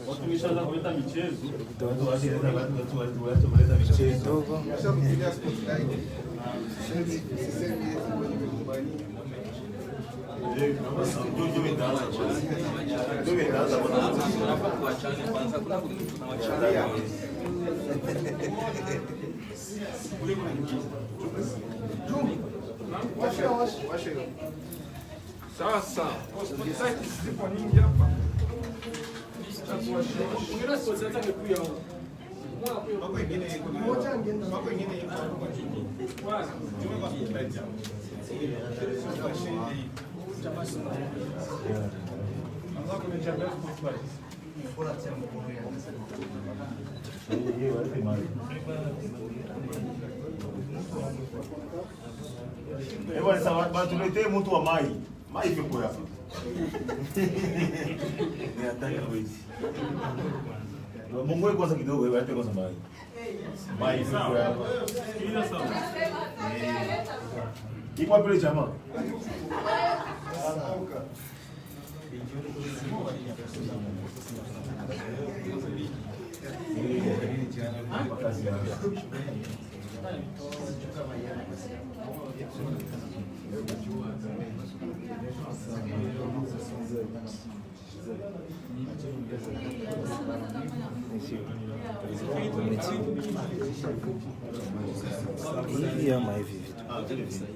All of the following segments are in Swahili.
Watumishaanza kuleta michezo. Sasa hospitali zipo nyingi hapa. Bwana sawa, tuletee mtu wa mai. Mai ipo hapa. Ni hatari hizi. Mungu kwanza kidogo wewe hata kwanza mai. Mai ipo hapa. Sikiliza sawa. Iko wapi ile jamaa? Hivi ama hivi vitu.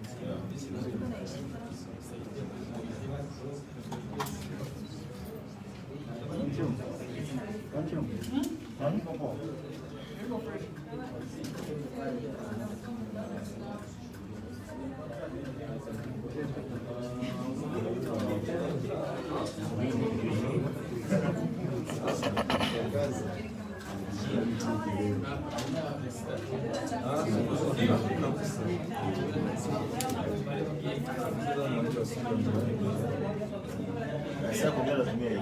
Sasa kwa nini tumia hii?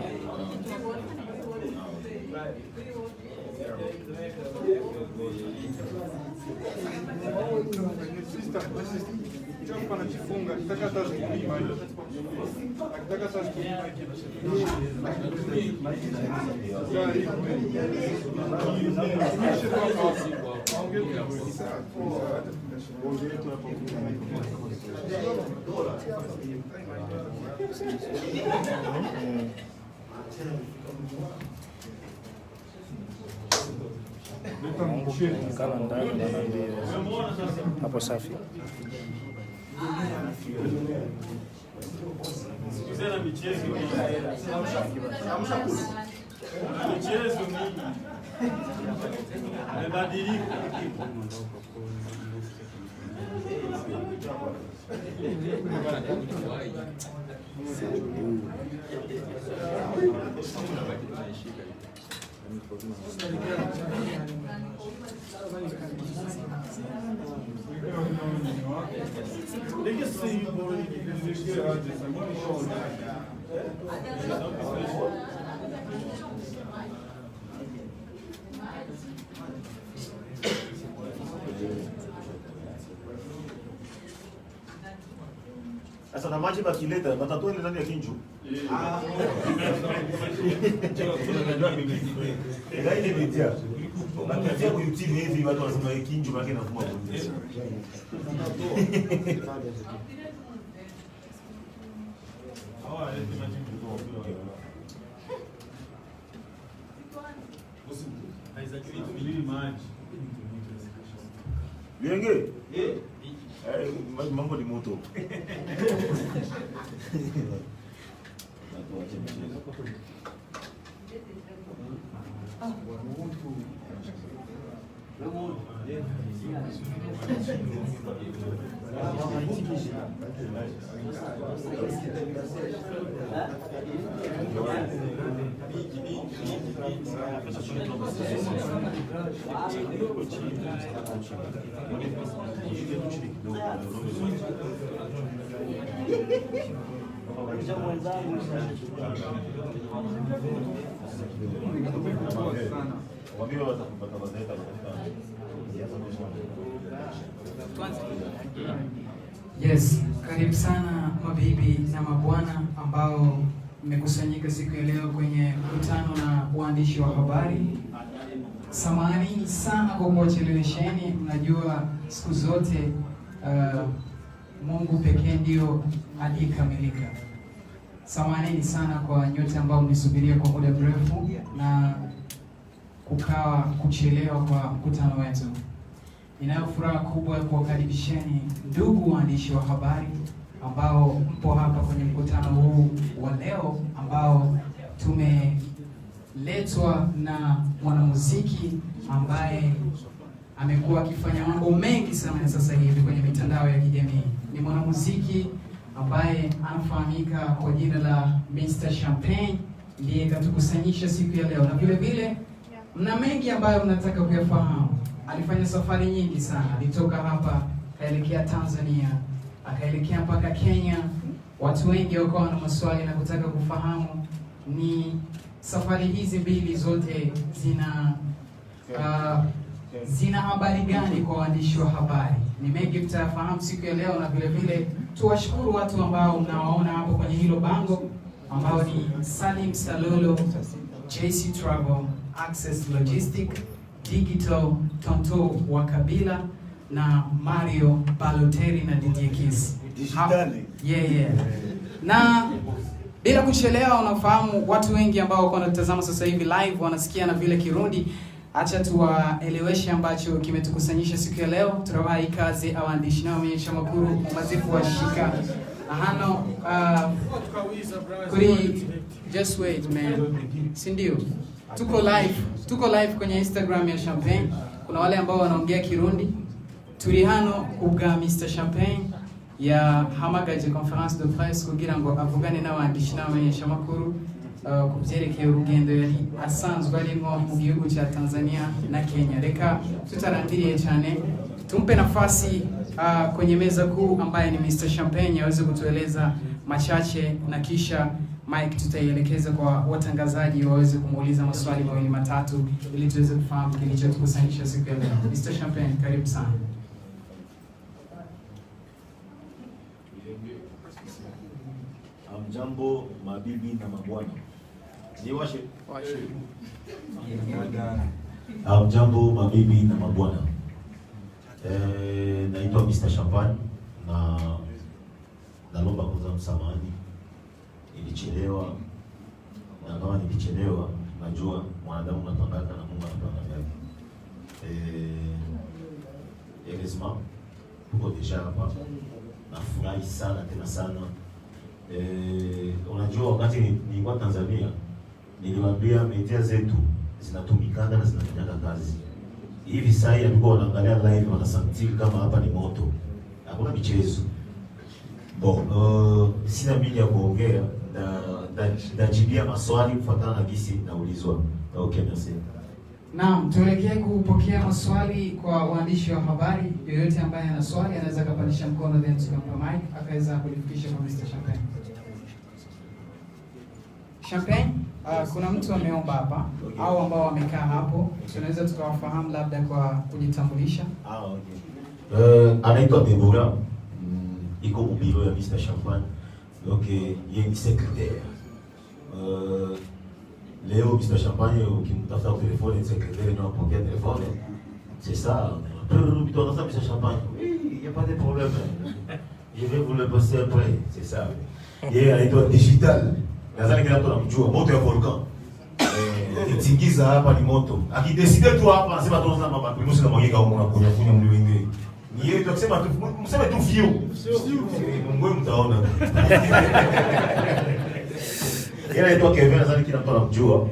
Chompa anajifunga, kitaka hata kupima hiyo. Akitaka sasa kupima Kama ndani naambia hapo safi. Sasa michezo michezo mingi imebadilika. Sasa na maji bakileta batatoa ile ndani ya kinju. Ndio ile media. Bakia kwa YouTube hivi watu wanasema kinju baki na kuma bonde. Hawa ile maji kidogo. Haizakiri tumilili maji. Lienge? Mambo ni moto. Yes, karibu sana mabibi na mabwana ambao mmekusanyika siku ya leo kwenye mkutano na waandishi wa habari. Samahani sana kwa kuwachelewesheni. Mnajua siku zote Mungu pekee ndio aliyekamilika. Samahani sana kwa nyote ambao mlisubiria kwa muda mrefu na kuchelewa kwa mkutano wetu. Ninayo furaha kubwa ya kuwakaribisheni ndugu waandishi wa habari ambao mpo hapa kwenye mkutano huu wa leo, ambao tumeletwa na mwanamuziki ambaye amekuwa akifanya mambo mengi sana sasa hivi kwenye mitandao ya kijamii. Ni mwanamuziki ambaye anafahamika kwa jina la Mr. Champagne, ndiye katukusanyisha siku ya leo, na vile vile mna mengi ambayo mnataka kuyafahamu. Alifanya safari nyingi sana, alitoka hapa akaelekea Tanzania, akaelekea mpaka Kenya. Watu wengi wakawa na maswali na kutaka kufahamu ni safari hizi mbili zote zina habari gani kwa waandishi wa habari. Ni mengi mtayafahamu siku ya leo, na vile vile tuwashukuru watu ambao mnawaona hapo kwenye hilo bango ambao ni Salim Salolo, JC Travel, Access Logistic, Digital, Tonto wa Kabila na Mario Balotelli na DJ Kiss. Yeah. Na bila kuchelewa, unafahamu watu wengi ambao wako wanatazama sasa hivi live wanasikia na vile Kirundi. Acha tuwaeleweshe ambacho kimetukusanyisha siku ya leo. Turabaha ikaze abaandishi n'abamenyesha makuru mu mazifu washika hano kuri just wait man, si ndio? Tuko live kwenye Instagram ya Champagne. Kuna wale ambao wanaongea Kirundi. Turi hano kubwa Mr. Champagne ya hamagaje conference de presse kugira ngo avugane n'abandisha n'abamenyesha makuru kubyerekeye urugendo yari asanzwe arimo mu gihugu cha Tanzania na Kenya. Reka tutarandiriye cyane, tumpe nafasi kwenye meza kuu ambaye ni Mr. Champagne aweze kutueleza machache, na kisha Mike tutaielekeza kwa watangazaji waweze kumuuliza maswali mawili matatu ili tuweze kufahamu kilichotukusanyisha siku ya leo. Mr. Champagne, karibu sana. Jambo mabibi na mabwana. Niwashe. Jambo mabibi na mabwana. Naitwa Mr. Champagne na nalomba kwanza msamahani. Nilichelewa, na kama nilichelewa najua mwanadamu anapangana na Mungu anapanga yake. Heureusement tuko deja hapa. Nafurahi sana tena sana. Unajua wakati nilikuwa Tanzania niliwaambia media zetu zinatumikana na zinafanya kazi. Hivi sasa alikuwa wanaangalia live wanasanti kama hapa ni moto. Hakuna michezo. Sina mingi ya kuongea na jibia maswali kufuatana na gisi naulizwa. Okay, merci. Naam, tuelekee kupokea maswali kwa waandishi wa habari. Yoyote ambaye ana swali anaweza kupandisha mkono then tukampa mic akaweza kulifikisha kwa Mr. Champagne. Champagne, kuna mtu ameomba hapa au ambao wamekaa hapo, tunaweza tukawafahamu labda kwa kujitambulisha. Okay. Anaitwa Deborah. Iko mbilo ya Mr. Champagne. Donc yeye ni secrétaire. Leo Mr. Champagne ukimtafuta kwa telefoni secrétaire na kupokea telefoni. C'est ça. Tu dois entendre Mr. Champagne. Oui, il y a pas de problème. Je vais vous le passer après. C'est ça. Yeye anaitwa Digital. Nadhani kila mtu anamjua moto ya volcan. Itingiza hapa ni moto. Akideside tu hapa anasema tu sana mama primusi na mwangika huko na kunya mli wengi. Ni yeye tukisema tu mseme tu fio. Mungu mtaona. Yeye anaitwa Kevin, nadhani kila mtu anamjua.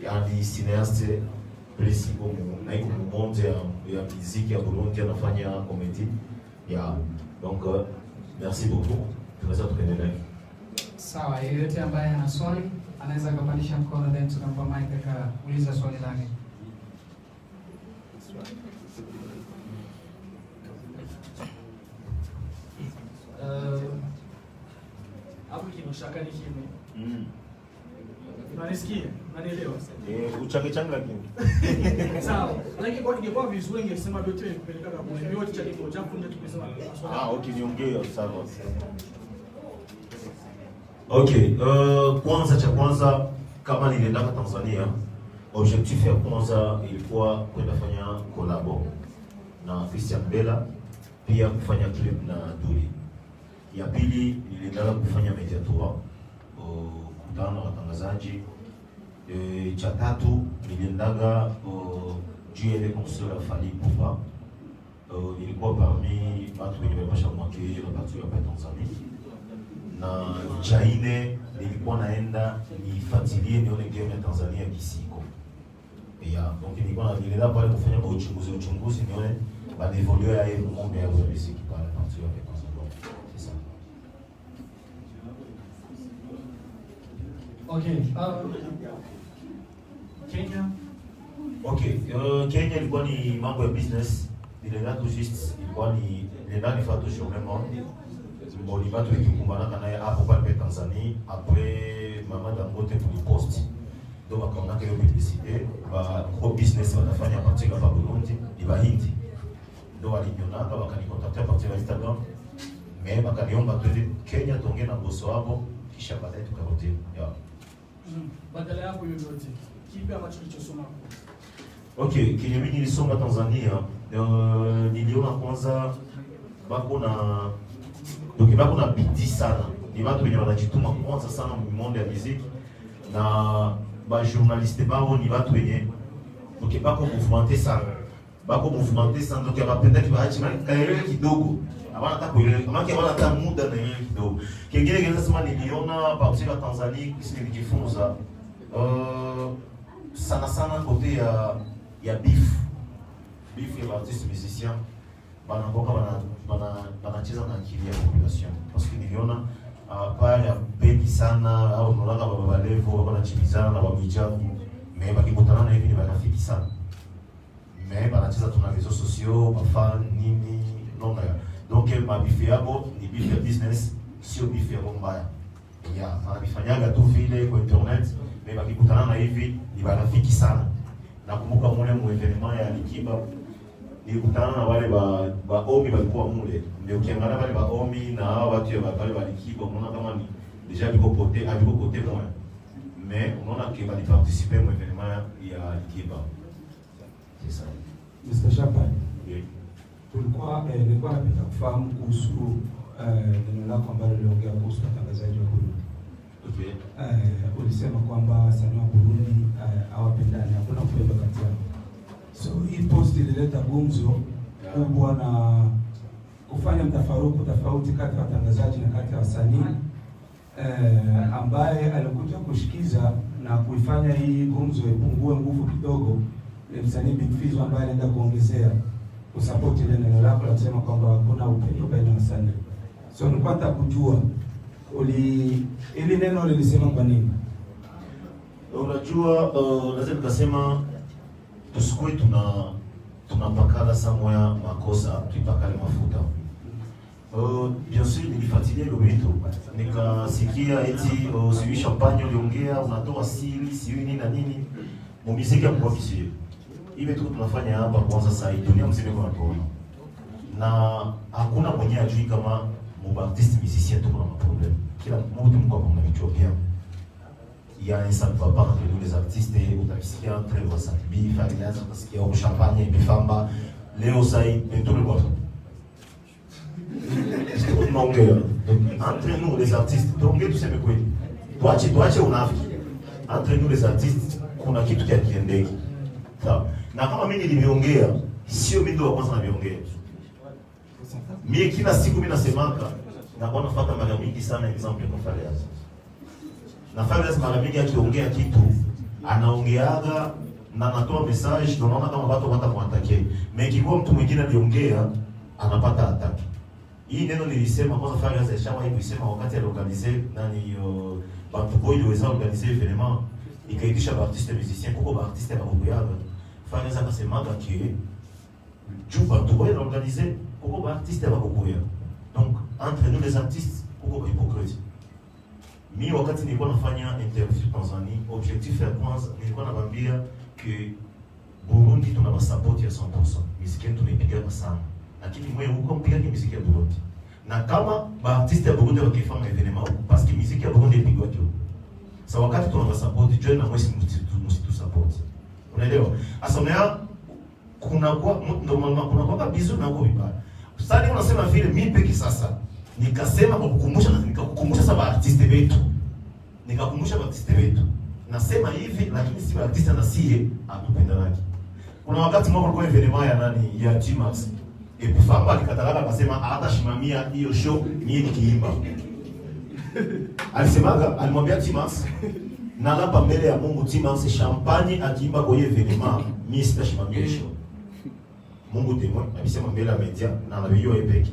Yaani cinéaste principal na iko monde ya muziki ya Burundi, anafanya comedy. Donc merci beaucoup. Tunaweza tukaendelea. Sawa, yeyote ambaye ana swali anaweza kupandisha mkono then tukampa mic akauliza swali lake. Hapo kimeshaka ni kimwe. Unanisikia? Unanielewa? Uchange change lakini. Sawa. Lakini kwa ingekuwa vizuri ingesema vyote kupeleka kwa vyote cha kiko chafu ndio tukisema. Okay, niongee sawa. Okay, cha kwanza kama nilienda Tanzania, objectif ya kwanza ilikuwa kwenda fanya collabo na Christian Bella, pia kufanya clip na Duli. Ya pili nilienda kufanya media tour, kukutana na watangazaji. Cha tatu niliendaga juu ya ile concert ya Fally Ipupa. Nilikuwa parmi watu wenye wamepasha kumwakilisha watu wa Tanzania. Na cha nne nilikuwa naenda nifuatilie nione game ya Tanzania kisiko. Donc nilienda pale kufanya uchunguzi nione ba evolue ya ile monde ya muziki pale partout ya Tanzania. C'est ça. Okay. Kenya. Okay, Kenya ilikuwa ni mambo ya business. Nilienda tu just ilikuwa ni nilienda nifanya tu journée Mboni batu wekikumbana naye hapo pale Tanzania. Après Mama Dangote tulipost. Donc wakaona hiyo publicité ba business wanafanya partir hapa Burundi, iba Hindi. Donc waliniona wakanikontakta partir ya Instagram. Mais bakaniomba twende Kenya tuongee na boss wao kisha baadaye tukarudi. Badala yako hiyo yote. Kipi ambacho kilichosoma? Okay, kile mimi nilisoma Tanzania, niliona kwanza bako na bidii sana. Ni watu wenye wanajituma kwanza sana monde ya muziki, na ba journaliste bao ni watu wenye bako mouvementer sana. Donc wanapenda kibaachi kaelewe kidogo. Hawana hata kuelewa, kama hawana hata muda na yeye kidogo. Kingine kinasema niliona partir ya Tanzania kisi nilijifunza sana kote ya beef ya artiste musicien banaboka banacheza na akili ya population, parce que niliona pale bendi sana au mnaona baba levo wanachimizana na wabijabu, mais bakikutana na hivi ni marafiki sana, mais banacheza tuna réseaux sociaux bafan nini non. Donc mabifu yabo ni beef ya business, sio beef ya mbaya ya anabifanyaga tu vile kwa internet, mais bakikutana na hivi ni marafiki sana. Nakumbuka mule muevenement ya Likiba nilikutana na wale ba omi walikuwa mule. Ndio ukiangalia wale ba omi na hao watu ya wale wa Likiba unaona kama ni deja biko kote moja. Mais unaona que bali participer mu evenement ya Likiba. C'est ça. Mr. Champagne. Oui. Nilikuwa napenda kufahamu kuhusu neno lako ambalo uliongea kuhusu watangazaji wa Burundi. Okay. Ulisema kwamba wasanii wa Burundi hawapendani, hakuna upendo kati yao. So hii post ilileta gumzo kubwa na kufanya mtafaruku tofauti kati ya watangazaji na kati ya wasanii, ambaye alikuja kushikiza na kuifanya hii gumzo ipungue nguvu kidogo. Ni msanii Big Fizzo ambaye anaenda kuongezea kusupport ile neno lako la kusema kwamba hakuna upendo baina ya wasanii. So nilikuwa nataka kujua ili neno lilisema kwa nini? Unajua, lazima nikasema tusikue tunapakala samoya makosa tuipakale mafuta. Bien sûr nilifuatilia hilo vitu, nikasikia eti siwi Champagne uliongea unatoa siri siwi nini na nini mumiziki ya mkoa kisiri. Hivi tu tunafanya hapa kwanza sasa hii dunia mzima kwa tuona. Na hakuna mwenye ajui kama artiste musicien tuko na problem. Kila mtu mko kwa mnacho bien. Il y a un ça ne va pas entre nous les artistes, utasikia Trevor Sakibi, Farias, utasikia au Champagne Bifamba, leo sai tout le monde. Entre nous les artistes, tuongee tuseme kweli. Tuache unafiki. Entre nous les artistes kuna kitu kia kiendeki. Sawa. Na kama mimi niliongea, sio mimi ndo wa kwanza niliongea. Mimi kila siku mimi nasemaka na kwa nafuata mara mingi sana example kwa Farias. Na Farias mara mingi akiongea kitu anaongeaga na anatoa message, tunaona kama watu watamwatakia. Mais kiko mtu mwingine aliongea anapata attack. Hii neno nilisema kwanza Farias alishawahi kusema wakati aliorganize Bantu Boy aliweza organiser événement ikaitisha ba artiste musicien kuko ba artiste ba kuyaga. Farias akasemaga que Bantu Boy organiser kuko ba artiste ba kuya. Donc entre nous les artistes kuko ba hypocrite. Mimi wakati nilikuwa nafanya interview Tanzania, objectif ya kwanza nilikuwa nawaambia que Burundi tuna support ya 100%. Muziki tunaipiga sana. Lakini mwe huko mpiga muziki ya Burundi. Na kama ba artiste ya Burundi wakifanya evenement parce que muziki ya Burundi ipigwa tu. Sa wakati tuna support join na mwezi msitu support. Unaelewa? Asa mna kuna kwa normalement kuna kwa bizu na kwa vibaya. Sasa unasema vile mimi peke sasa nikasema kwa kukumbusha na nikakukumbusha sasa artiste wetu. Nikakumbusha artiste wetu. Nasema hivi lakini si artiste na sie atupendanaki. Kuna wakati mmoja kwa evenement ya nani ya T-Max. Epifamba alikatalaka akasema hatashimamia hiyo show mimi nikiimba. Alisemaga alimwambia T-Max na lapa mbele ya Mungu T-Max champagne akiimba kwa hiyo evenement mimi sitashimamia hiyo show. Mungu témoin alisema mbele ya media na anabiyo epeki.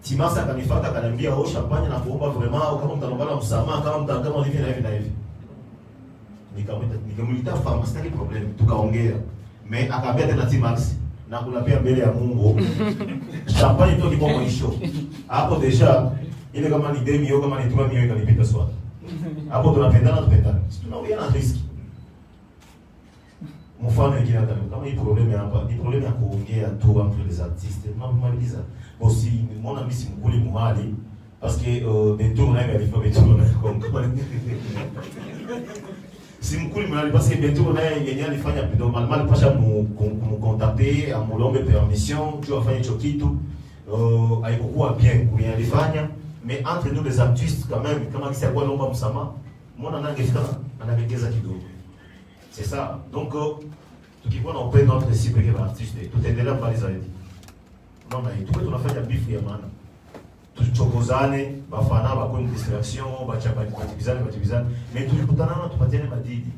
T-Max akanifuata akaniambia oh champagne na kuomba vraiment kama mtalombana msamaha kama mtakama hivi na hivi na hivi. Nikamwita fama sitaki problem tukaongea. Mais akaambia tena T-Max na kuna pia mbele ya Mungu champagne tu kipo kwa show. Hapo deja ile kama ni demi yo kama ni 3 milioni kanipita swali. Hapo tunapendana. Tunaongea na riski. Mfano wengine hata kama hii problem hapa, ni problem ya kuongea tu entre les artistes. Tunamaliza. Aussi, mbona mimi simkuli muhali parce que Bentour naye alifanya Bentour naye comme simkuli muhali parce que Bentour naye yenyewe alifanya normalement pasha mu contacter amulombe permission tu afanye hicho kitu haikuwa bien kuya alifanya mais entre nous les artistes quand même kama kisi kwa lomba msamaha mbona nangefika anagegeza kidogo. C'est ça. Donc, tukikuwa na upendo entre si peke ba artiste, tutaendelea mbali zaidi. Unaona hii, tukwe tunafanya beef ya maana. Tuchokozane, bafana bakwe distraction, batibizane, mais tulikutana na tupatiane madidi.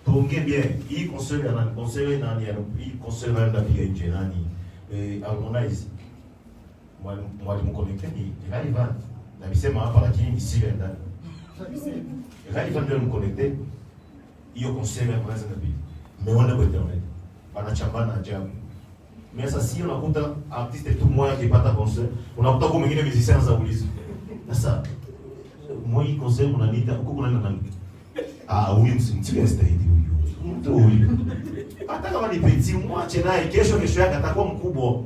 Tuongee bien. Hii concert ya nani? Concert nani? Hii concert na pia nje nani? Harmonize. Mwalimu connecté ni Raivan. Na bisema hapa lakini ni siri ndani. Raivan ndio mconnecté. Hiyo concert ya kwanza kabisa. Meona kwa internet. Wanachambana ajabu. Mais sasa si unakuta artiste tu mmoja akipata concert, unakuta kwa mwingine musicien za ulizo. Sasa moi concert unanita huko kuna nani? Huyu msimtie stahili huyu. Mtu huyu. Hata kama ni petit mwache naye kesho yake atakuwa mkubwa.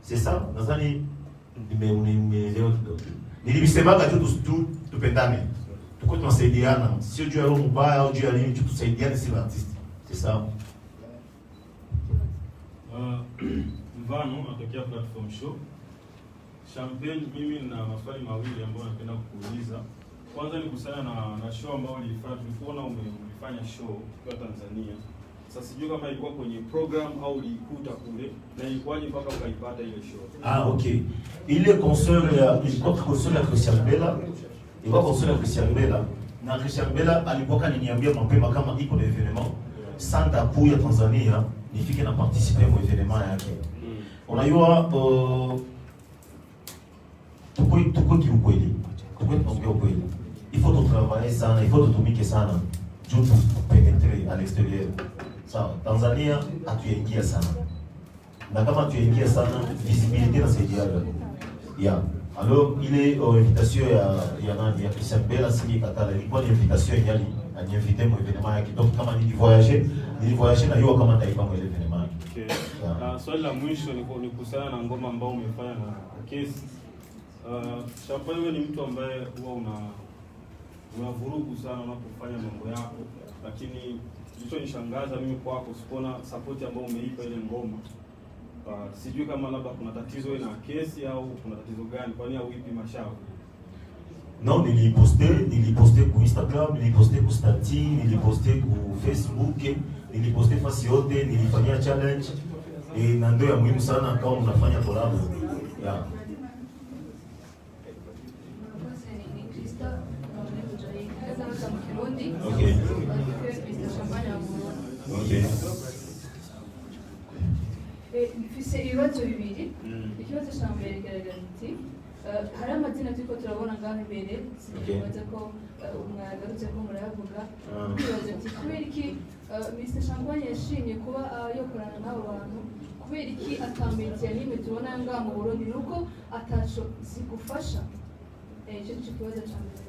C'est ça? Nadhani nimeelewa kidogo. Nilisemaga tu tupendane. Tuko tunasaidiana, sio juu ya roho mbaya au juu ya nini, tusaidiane si artiste. C'est ça. Mvano natokea Platform Show. Champagne, mimi na maswali mawili ambayo napenda kukuuliza. Kwanza ni kuhusiana na show ambayo ulifanya, tulipoona ulifanya show kwa Tanzania. Sasa sijui kama ilikuwa kwenye program au ulikuta kule na ilikuwaje mpaka ukaipata ile show. Okay. Ile concert ilikuwa concert ya Christian Bella. Ilikuwa concert ya Christian Bella. Na Christian Bella alikuwa kaniniambia mapema kama iko na evenement Santa Pu ya Tanzania nifike na participer kwa evenement yake. Unajua tuko kiukweli. Tunaongea ukweli. Il faut travailler sana, il faut tutumike sana. Juu pénétrer à l'extérieur. Sawa, Tanzania hatuyaingia sana. Na kama hatuyaingia sana, visibilité na saidiaga. Yeah. Alors, ile invitation ya nani ya Christian Bella sisi katala ilikuwa ni invitation yenyewe aniinvite mu evenement yake. Donc kama nilivoyager na hiyo kama taifa mu evenement. Okay. Na swali la mwisho ni kuhusiana na ngoma ambayo umefanya na Kesi. Champagne, wewe ni mtu ambaye huwa unavurugu sana unapofanya mambo yako, lakini kilichonishangaza mimi kwako sikuona support ambayo umeipa ile ngoma. Sijui kama labda kuna tatizo na Kesi au kuna tatizo gani, kwani hauipi mashauri? Non, niliposte ku Instagram, niliposte ku Stati, niliposte ku Facebook, niliposte fasi yote, nilifanyia challenge. Na ndio ya muhimu sana kama unafanya collab. Yeah. Okay. Okay. Mfise ibibazo bibiri. Ikibazo cya mbere kigaragara iti hari amazina turiko turabona ngaho imbere, sibaza ko mwagarutse ko murayavuga. Ikibazo ati kubera iki Mr. Champagne yashimye kuba yokorana n'abo bantu, kubera iki atamenya n'imwe tubona ngaho mu Burundi nuko ataco zigufasha. Icyo kibazo cya mbere.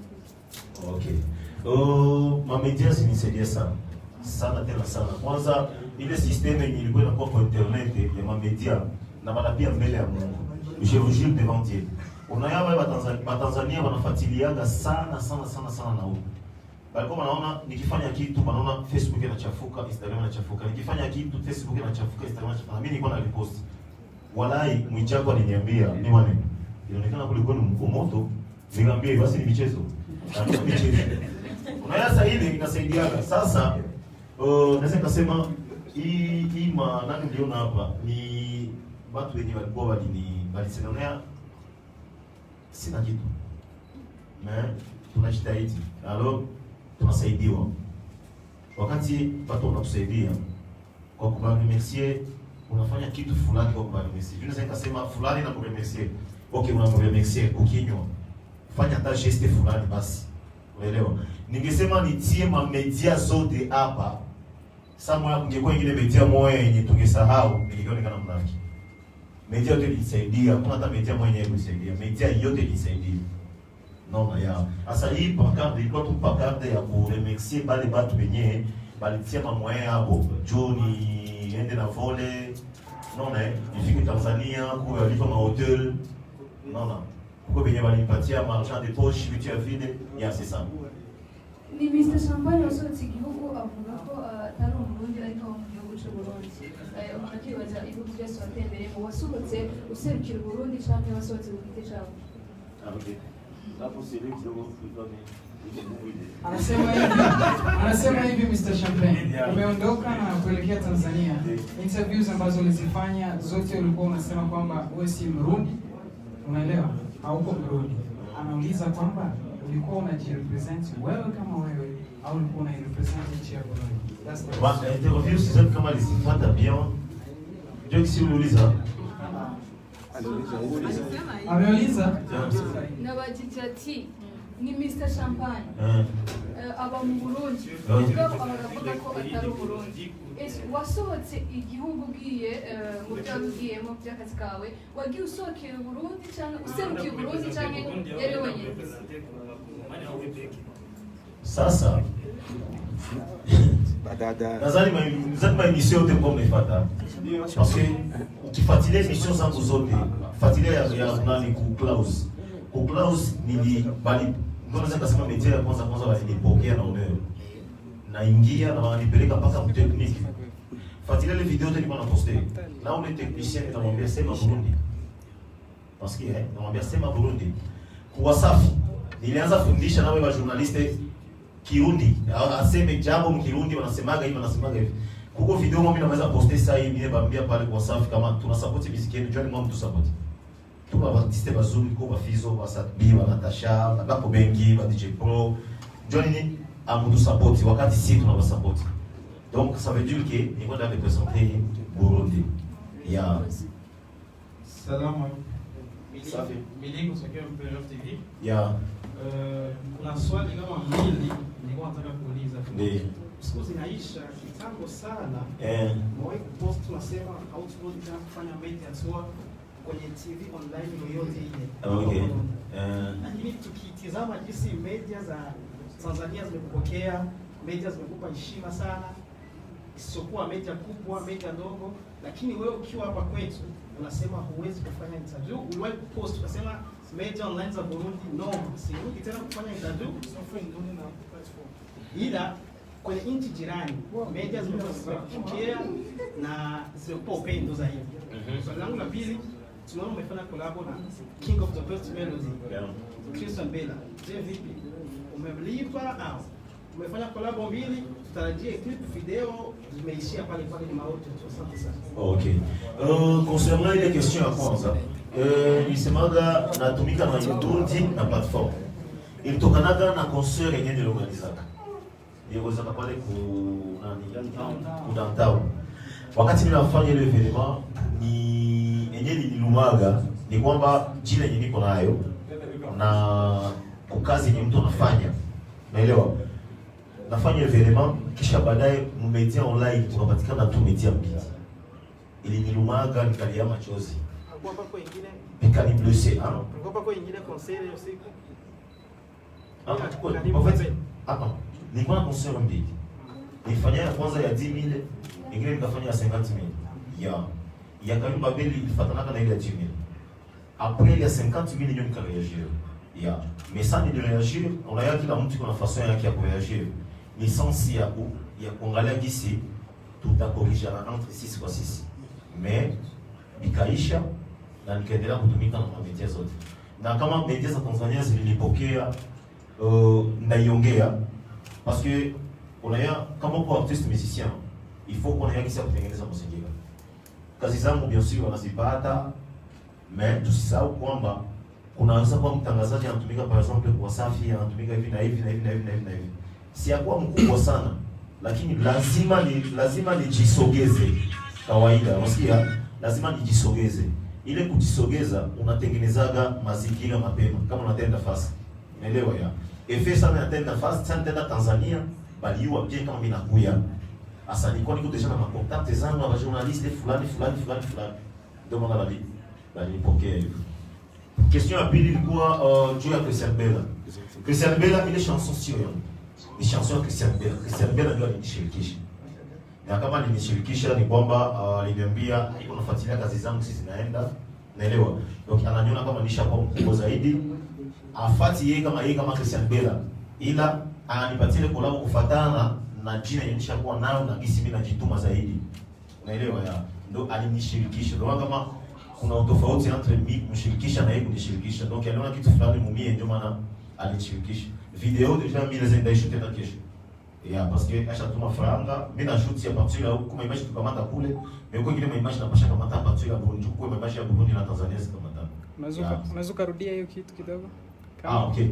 Okay. Mamedia zinisaidia sana. Sana tena sana. Kwanza ile system yenye ilikuwa inakuwa kwa internet ya mamedia na wanapia mbele ya Mungu. Je vous jure devant Dieu. Unayawa Tanzania wanafuatiliaga sana na huko. Walikuwa wanaona nikifanya kitu wanaona Facebook inachafuka, Instagram inachafuka. Nikifanya kitu Facebook inachafuka, Instagram inachafuka. Mimi nilikuwa na repost. Walai Mwichako aliniambia ni wane. Inaonekana kulikuwa ni moto. Nikamwambia basi ni michezo. Na michezo. Unayasa ile inasaidiaga. Sasa naweza kusema hii nani mliona hapa ni watu wenye walikuwa walisemea sina kitu. Tunajitahidi. Alors tunasaidiwa. Wakati watu wanakusaidia kwa kuremercier, unafanya kitu fulani kwa kuremercier. Unaweza kusema fulani na kuremercier. Okay, unamremercier ukinywa. Fanya hata geste fulani basi. Unaelewa? Ningesema nitie mamedia zote hapa. Samwa kungekuwa ingine media moja yenye tungesahau, ningekuwa mnafiki. Media yote ilisaidia, kuna hata media moja yenye ilisaidia. Media yote ilisaidia. Non ya. Asa hii pancarte ilikuwa tu pancarte ya kuremercier bale batu wenyewe balitia mamoya hapo. Johnny ende na vole. Non ifike Tanzania kwa lipa ma hotel. Non. Kwa benye balipatia marchand de poche vitu ya vile ya sasa. Ni Mr. Champagne wasohotse igihugu avuga ko atari umurundi ariko mu gihugu cy'u Burundi. Unakibaza ibihugu byose watembereye mu wasohotse userukira Burundi cyangwa wasohotse mu giti cyawe? Anasema hivi Mr. Champagne, umeondoka na kuelekea Tanzania. Interviews ambazo ulizifanya zote ulikuwa unasema kwamba wewe si Mrundi. Unaelewa? Hauko Mrundi. Anauliza kwamba ulikuwa unajirepresent wewe kama wewe au ulikuwa unajirepresent nchi ya Burundi. Interview sasa kama lisifuata bien. Ndio si uliuliza. Ameuliza? Na bajijati ni Mr. Champagne. Aba mu Burundi. Baravuga ko atari Burundi. Wasohotse igihugu ugiye mu byagiyemo by'akazi kawe, wagiye usohokera Burundi cyangwa userukiye Burundi cyangwa yari wenyine? Sasa nazali emission yote mko mnaifata. Parce que ukifuatilia emission zangu zote, fuatilia ya nani ku Klaus. Ku Klaus bali ndio naweza kusema media ya kwanza walinipokea na honor. Naingia na wananipeleka mpaka mtechnique. Fuatilia ile video nilikuwa na poster. Na ule technicien anamwambia sema Burundi. Parce que anamwambia sema Burundi. Kwa safi. Nilianza fundisha na wewe journaliste Kirundi. Aseme jambo mkirundi wanasemaga hivi. Kuko video mimi naweza poster sasa hivi mimi bambia pale kwa safi kama tuna support muziki yetu, jani mwa mtu support. Tuko artiste bazuri ko bafizo basabi banatasha bako bengi ba DJ Pro. Jani amudu support wakati sisi tuna support. Donc ça veut dire que ni kwenda representer Burundi. Ya Salama. Safi. Milingo sokea Mpelov TV. Ya Kuna swali kama mbili nilikuwa nataka kuuliza. Ndio. Siku zinaisha kitambo sana. Mwae post tunasema outbound na kufanya media tour kwenye TV online yoyote ile. Okay. Lakini tukitizama jinsi media za Tanzania zimekupokea, media zimekupa heshima sana. Isiokuwa media kubwa, media ndogo, lakini wewe ukiwa hapa kwetu unasema huwezi kufanya interview. Uliwahi post ukasema media online za Burundi no, sirudi tena kufanya interview na platform. Ila kwenye nchi jirani media zimepokea na zimekupa upendo zaidi. Swali langu la pili, tunaona umefanya collab na King of the Best Melody, Christian Bella. Je, vipi? Umemlipa au umefanya collab mbili, tutarajie clip video zimeishia pale ni mauti. Asante sana. Okay. Concernant ile question ya kwanza, nisemaga natumika na Burundi na platform. Ilitokanaga na concert yenyewe niliorganizaka. Niliorganiza pale ku downtown. Wakati ninafanya ile evenement ni yenyewe nililumaga ni kwamba jina yenyewe niko nayo na kwa kazi yenyewe mtu anafanya. Naelewa. Nafanya evenement kisha baadaye media online tunapatikana tu media mbili. Ili nilumaga nikalia machozi. Hapo wengine Nikani blessé Hapo wengine concert usiku. En fait, attends, nilikuwa na concert mbili. Nilifanya ya kwanza ya 10,000, ingine nikafanya ya 50,000. Ya Kayumba Beli ilifatanaka na ile ya 10,000. Après il y a 50,000 ndio nikareagir. Mais ça ni de réagir, on a kila mtu kuna façon yake ya kureagir. Ni sensi ya kuangalia gisi tutakorishana entre 6 kwa 6. Mais nikaisha na nikaendelea kutumika na media zote. Na kama media za Tanzania zilipokea ndaiongea parce que unaya kama kwa artiste musicien il faut qu'on ait kisa kutengeneza muziki. Kazi zangu bien sûr wanazipata, mais tusisahau kwamba kunaweza kuwa mtangazaji anatumika par exemple kwa Wasafi, anatumika hivi na hivi na hivi na hivi na hivi na hivi. Si yakuwa mkubwa sana, lakini lazima nijisogeze kawaida. Unasikia? Lazima nijisogeze. Ile kujisogeza unatengenezaga mazingira mapema kama unatenda fast. Unaelewa ya? Efe sana natenda fast, sana natenda Tanzania, bali yua pia kama mimi nakuya. Asa niko deja na makontakte zangu na journaliste fulani. Ndio maana nilipokea hivyo. Question ya pili ilikuwa juu ya Christian Bella. Christian Bella ile chanson sio yangu. Ni chanson ya Christian Bella. Christian Bella ndio alinishirikisha. Na kama alinishirikisha ni kwamba aliniambia iko nafuatilia kazi zangu sisi zinaenda. Naelewa. Donc ananiona kama nishakuwa mkubwa zaidi. Afati yeye kama Christian Bella. Ila ananipatia collab kufuatana na jina yenye nishakuwa nayo na gisi mimi najituma zaidi. Unaelewa ya? Ndio alinishirikisha. Ndio kama kuna utofauti entre mimi kumshirikisha na yeye kunishirikisha. Donc aliona kitu fulani mumie ndio maana alinishirikisha. Video deja mimi naweza ndaisha tena kesho. Parce que acha tuma franga, mimi na shoot ya partir là comme image tukamata kule, mais kwa kile image na pasha kamata partir là Burundi, kwa image ya Burundi na Tanzania zikamata. Unaweza rudia hiyo kitu kidogo? Okay.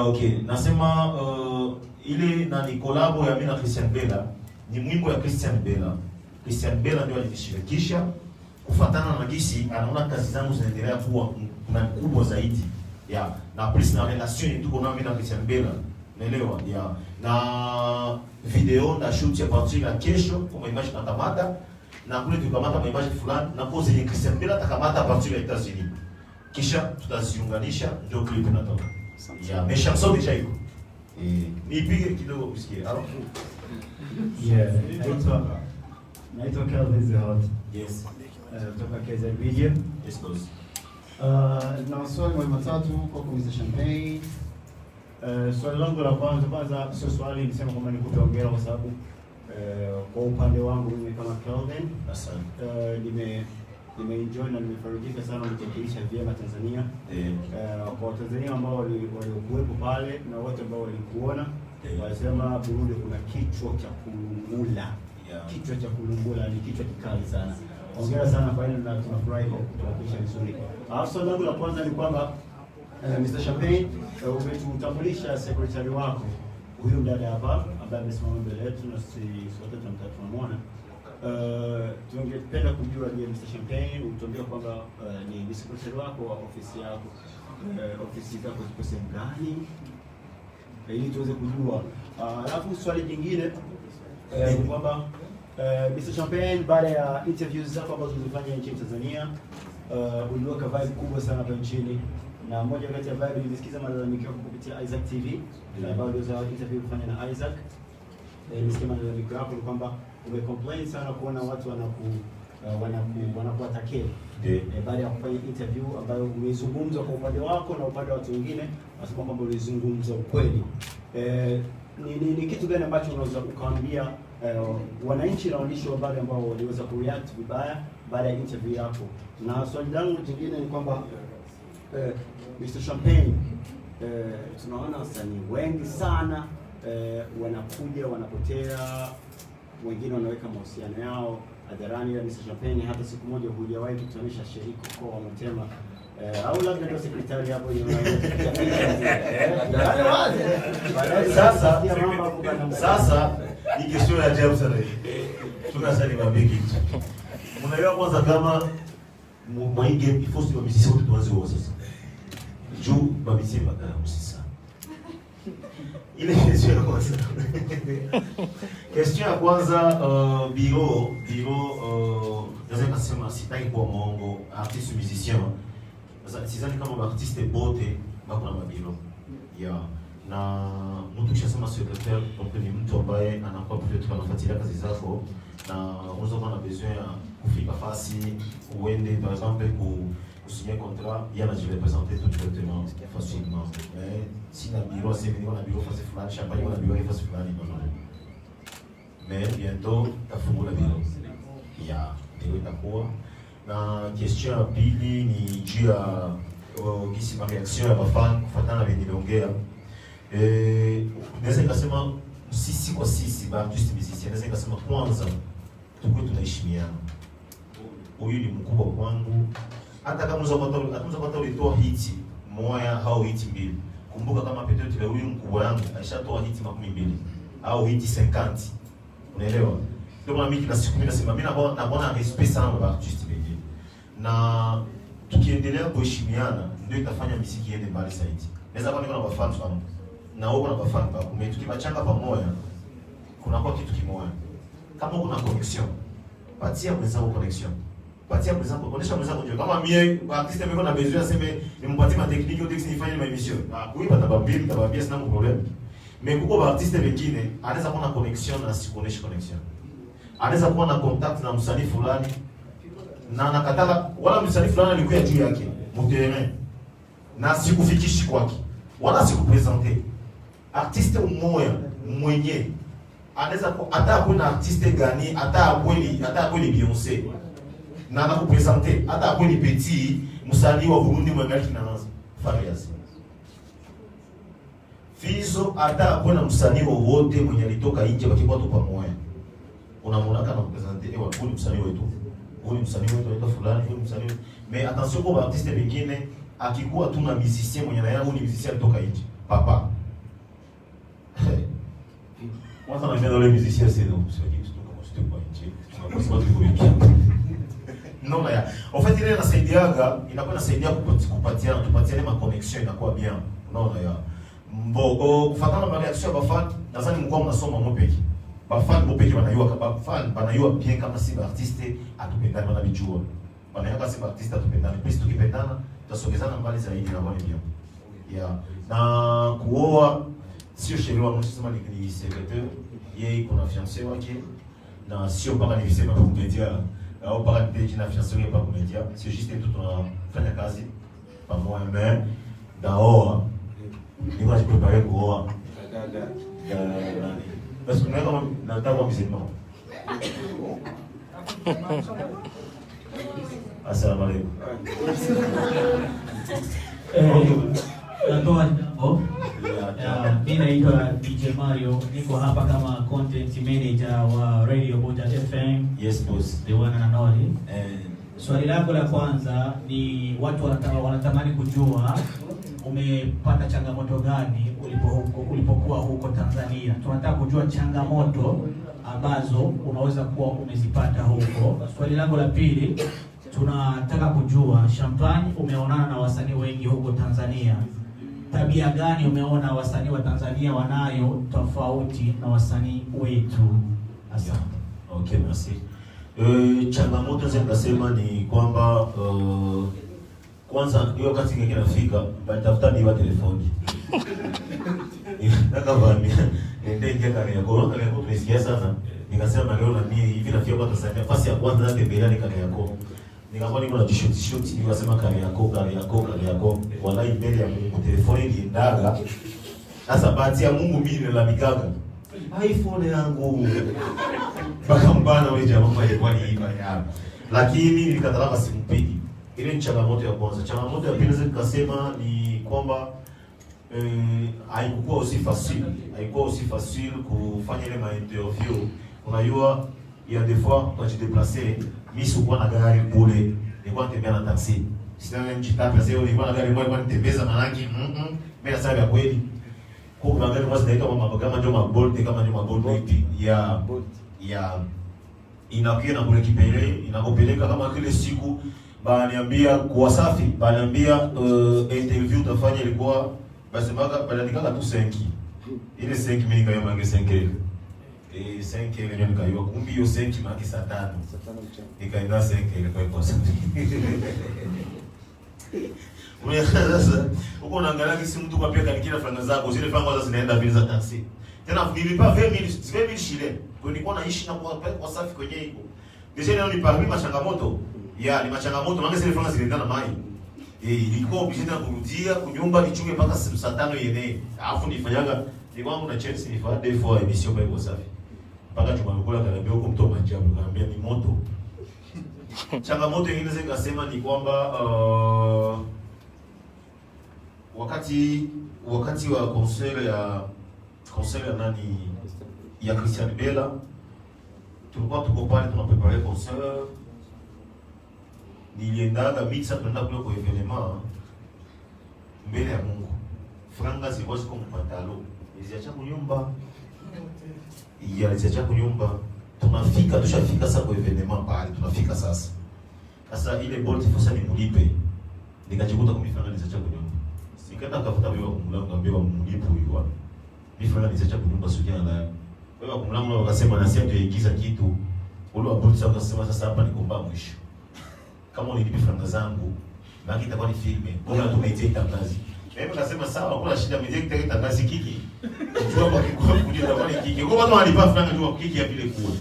Okay, nasema ile na ni collabo ya mimi na Christian Bella, ni mwimbo ya Christian Bella. Christian Bella ndio alinishirikisha kufuatana na gisi anaona kazi zangu zinaendelea kuwa kubwa zaidi. Na plus na relation yetu kuna mimi na Christian Bella. Naelewa? Na video na shoot ya partir ya kesho kwa image na kamata na kule tukamata image fulani na pose ya Christian Bella takamata partir ya États-Unis. Kisha tutaziunganisha ndio clip inatoka. Mais chanson déjà iko. Nipige kidogo usikie. Alors. Naitwa Kelvin Zehot. Yes. Kutoka KZ Video. Yes boss. Na maswali matatu kwa Mr. Champagne. Swali langu la kwanza sio swali, nisema kwamba nikupe hongera kwa sababu kwa upande wangu mimi kama Kelvin, asante. Nimeenjoy na nimefarijika sana kuwakilisha vyema Tanzania. Kwa Watanzania ambao walikuwepo pale na wote ambao walikuona, walisema Burundi kuna kichwa cha kulungula. Kichwa cha kulungula ni kichwa kikali sana. Hongera sana kwa hilo na tunafurahi kwa kuwakilisha vizuri. Swali langu la kwanza ni kwamba Mr. Champagne, umetutambulisha secretary wako huyu mdada hapa ambaye amesimama mbele yetu na sisi sote tunamwona. Tungependa kujua je, Mr. Champagne utuambia kwamba ni secretary wako wa ofisi yako, ofisi zako ziko sehemu gani, ili tuweze kujua. Alafu swali jingine ni kwamba Mr. Champagne, baada ya interviews zako ambazo ulifanya nchini Tanzania, uliweka vibe kubwa sana hapa nchini. Na moja kati ya vibe nilisikiza malalamiko yako kupitia Isaac TV, ambayo ndio interview kufanya na Isaac. Nilisikia malalamiko yako ni kwamba umecomplain sana kuona watu wanakuatakia baada ya kufanya interview ambayo umezungumza kwa upande wako na upande wa watu wengine, wasema kwamba ulizungumza ukweli. Ni kitu gani ambacho unaweza ukaambia wananchi na waandishi wa habari ambao waliweza kureact vibaya baada ya interview yako? Na swali langu jingine ni kwamba Mr. Champagne, tunaona wasanii wengi sana wanakuja wanapotea, wengine wanaweka mahusiano yao hadharani. Mr. Champagne, hata siku moja hujawahi kutanisha Sheriko kwa Mtema au labda ndio sekretari hapo sasa ni kesho ya ajabu sana hii. Tunasali mabiki. Mnaelewa kwanza kama mwaige ifosi wa misisi wote tuanze wao sasa. Juu babisi bakara msisa. Ile kesho ya kwanza. Kesho ya kwanza biro naweza kusema sitaki kwa mongo artiste musicien. Sasa sidhani kama artiste bote bako na mabiro. na mtu kishasema secrétaire, donc ni mtu ambaye anakuwa peut-être anafuatilia kazi zako na unaweza kuwa na besoin ya kufika fasi uende par exemple signer contrat, il y a la je vais présenter tout directement facilement. Mais si na bureau c'est venu na bureau face fulani champagne na bureau face fulani non. Mais bientôt tafungula bureau. Ya ndio itakuwa na question ya pili ni juu ya kisi ma reaction ya bafan kufuatana na niliongea. Naweza nikasema sisi kwa sisi ba artist musicien, naweza nikasema kwanza tukue tunaheshimiana. Huyu ni mkubwa kwangu. Hata kama unaweza ulitoa hiti moja au hiti mbili, kumbuka kama peut-être huyu mkubwa wangu alishatoa hiti 20 au hiti 50. Unaelewa? Ndio maana mimi kila siku mimi nasema mimi naona respect sana kwa artist wengine. Na tukiendelea kuheshimiana ndio itafanya muziki iende mbali zaidi. Naweza kuwa niko na fans wangu na wewe una fans wako, tukibachanga pamoja kuna kwa kitu kimoja. Kama kuna connection, patia mwenzako connection. Patia mwenzako, onesha mwenzako ndio. Kama mimi artiste mimi na besoin aseme nimpatie ma technique yote nifanye ma émission. Oui, tabambia sina problem. Mais kwa artiste wengine anaweza kuwa na connection na sikuonesha connection. Anaweza kuwa na contact na msanii fulani na anakataka wala msanii fulani alikuwa juu yake mterrain na sikufikishi kwake wala sikupresenter. Artiste mmoja mwenye anaweza hata kuna artiste gani hata kweli Beyoncé na anakupresenter hata kweli Petit msanii wa Burundi mwangali kinaanza Farias Fizo hata kuna msanii wowote mwenye alitoka nje wakikuwa tu pamoja unamwona kana kupresenter ewa huyu msanii wetu, huyu msanii wetu anaitwa fulani, huyu msanii wetu. Mais attention kwa artiste wengine akikuwa tu na musicien mwenye na yangu ni musicien alitoka nje papa. Moi ça m'a fait dans les musiciens c'est non, c'est dit tout comme c'était pas nje. On va pas trouver bien. Non là. En fait ile inasaidiaga, inakuwa inasaidia kupatiana ma connection inakuwa bien. Unaona ya. Mbogo kufuatana na reaction ya bafan, nadhani mko mnasoma mopeki. Bafan mopeki banayua bien kama si artiste atupendana wanabijua. Banayua kama si artiste atupendana. Pisi tukipendana tutasogezana mbali zaidi na wale bien. Yeah. Na kuoa sio sheria wa mtu sema ni secrétaire, yeye kuna fiancé wake na sio mpaka ni visema kwa kumedia au mpaka ni na fiancé wake kwa kumedia, sio juste tu tunafanya kazi pamoja mais daoa ni moi je préparer kuoa. Parce que nous avons nataka musulman. Assalamu alaykum. Natoa jambo. Mimi naitwa DJ Mario, niko hapa kama content manager wa Radio Buja FM. Yes boss. The one and only. Swali lako la kwanza ni watu wanatamani kujua umepata changamoto gani ulipokuwa huko Tanzania. Tunataka kujua changamoto ambazo unaweza kuwa umezipata huko. Swali langu la pili, tunataka kujua Champagne, umeonana na wasanii wengi huko Tanzania. Tabia gani umeona wasanii wa Tanzania wanayo tofauti na wasanii wetu? Asante. Okay, merci. Changamoto zinasema ni kwamba kwanza hiyo wakati ngine nafika banitafuta ni wa telefoni. Nakavamia nende ingia kani yako tunisikia sana. Nikasema leo na mimi hivi nafika kwa Tanzania fasi ya kwanza na tembelea ni kani yako. Nikakuwa niko na t-shirt nikasema kani yako wallahi mbele ya Mungu telefoni iliendaga. Sasa bahati ya Mungu mimi nilalamikaga iPhone yangu baka mbana wewe jamaa alikuwa ni iba ya, lakini nilikatala simpigi. Ile ni changamoto ya kwanza. Changamoto ya pili nikasema ni kwamba haikuwa aussi facile kufanya ile ma interview. Unajua il y a des fois quand je déplaçais mimi sikuwa na gari bure, nilikuwa natembea na taxi. Sina nijitaka sasa nilikuwa na gari moja nitembeza manaki mimi nasema ya kweli. Kwa kuna gari moja inaitwa kama ndio mabolt kama ndio mabolt ya inakuja na kurekipele inakopeleka kama kile siku baniambia kwa safi baniambia interview utafanya ilikuwa basi mpaka bananikaka tu 5 ile 5 mimi nikayoma nge 5 5 ile nikayoma kumbi hiyo 5 maki saa 5 nikaenda 5 ile kwa kosa Sasa uko unaangalia kisi mtu kwa pia kanikira franga zako, zile franga kwanza zinaenda bila za taxi. Tena nilipa 20,000 shile. Kwa nilikuwa naishi na kwa safi kwenye hiko. Deja leo ni parmi machangamoto. Ya, ni machangamoto, maana zile franga zilienda na mai. Ilikuwa obligé kurudia kunyumba nichunge mpaka saa 5 yenyewe. Alafu nifanyaga ni wangu na Chelsea nifanya day for emission kwa safi. Mpaka tumakula kanambia huko mtu majabu, kanambia ni moto. Changamoto nyingine zikasema ni kwamba wakati wa concert ya nani ya Christian Bella, tulikuwa tuko pale tunaprepare concert. Niliendaga mixa tunaenda kule kwa evenement mbele ya Mungu. Franga zilikuwa ziko mpatalo. Niliacha kunyumba. Niliacha kunyumba. Tushafika sasa kwa evenement pale. Tunafika sasa. Sasa ile bolt fosa ni mulipe. Nikajikuta kumifanga niliacha kunyumba. Nikaenda kafuta wewe kumlango ngambia mulipe huyo. Mifanga niliacha kunyumba sio na wewe kumlango wakasema na sisi tuigiza kitu. Ule wa bolt akasema sasa hapa nikomba mwisho. Kama unilipi franga zangu, baki itakuwa ni filme. Bora tumeitia tangazi. Mimi nasema sawa, kuna shida mimi ndio tangazi kiki. Unajua kwa kikundi itakuwa ni kiki. Kwa watu walipa franga tu kiki ya vile kule.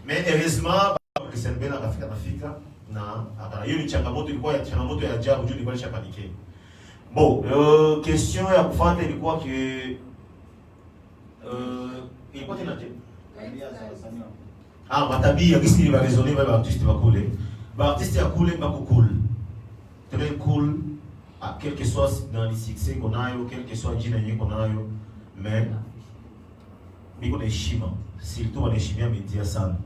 Mais heureusement Christian Bella akafika na akana hiyo ni changamoto, ilikuwa ya changamoto ya ajabu juu nilikuwa nishapanike. Bon, question ya kufuata ilikuwa ilikuwa tena je? Matabia kisi ni raisonner ba artiste ba kule. Ba artiste ya kule bako cool. Très cool. Quel que soit dans les succès qu'on a, quel que soit jina yenyewe qu'on a, mais biko na heshima. Surtout wanaheshimia media sana.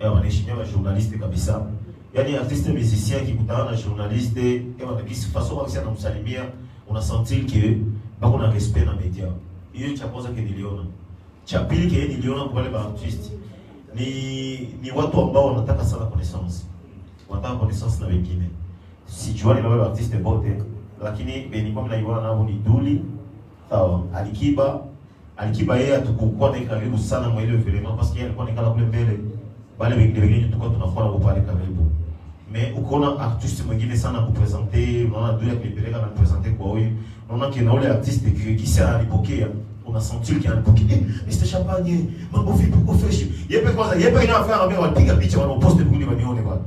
Wanaheshimia wa journaliste kabisa. Yaani artiste musicien kikutana na journaliste, wanakisi façon wakisha namsalimia, una sentir que bako na respect na media. Hiyo cha kwanza niliona. Cha pili niliona kwa wale ba artiste ni watu ambao wanataka sana connaissance. Wanataka connaissance na wengine. Sijuani na wale artiste bote, lakini beni kwa mnaiona nao ni Duli, sawa, Alikiba yeye atakuwa na karibu sana mwa ile evenement parce que alikuwa nikala kule mbele. Wale wengine tulikuwa tunafuata pale karibu. Mais ukoona artiste mwingine sana kupresenter, unaona Duli akipeleka na presenter kwa huyu. Unaona kina ule artiste kisa alipokea, una sentir qu'il alipokea. Mr. Champagne, mambo vipi uko fresh? Yepe inafanya ambia wapiga picha wanapost Burundi wanione bwana.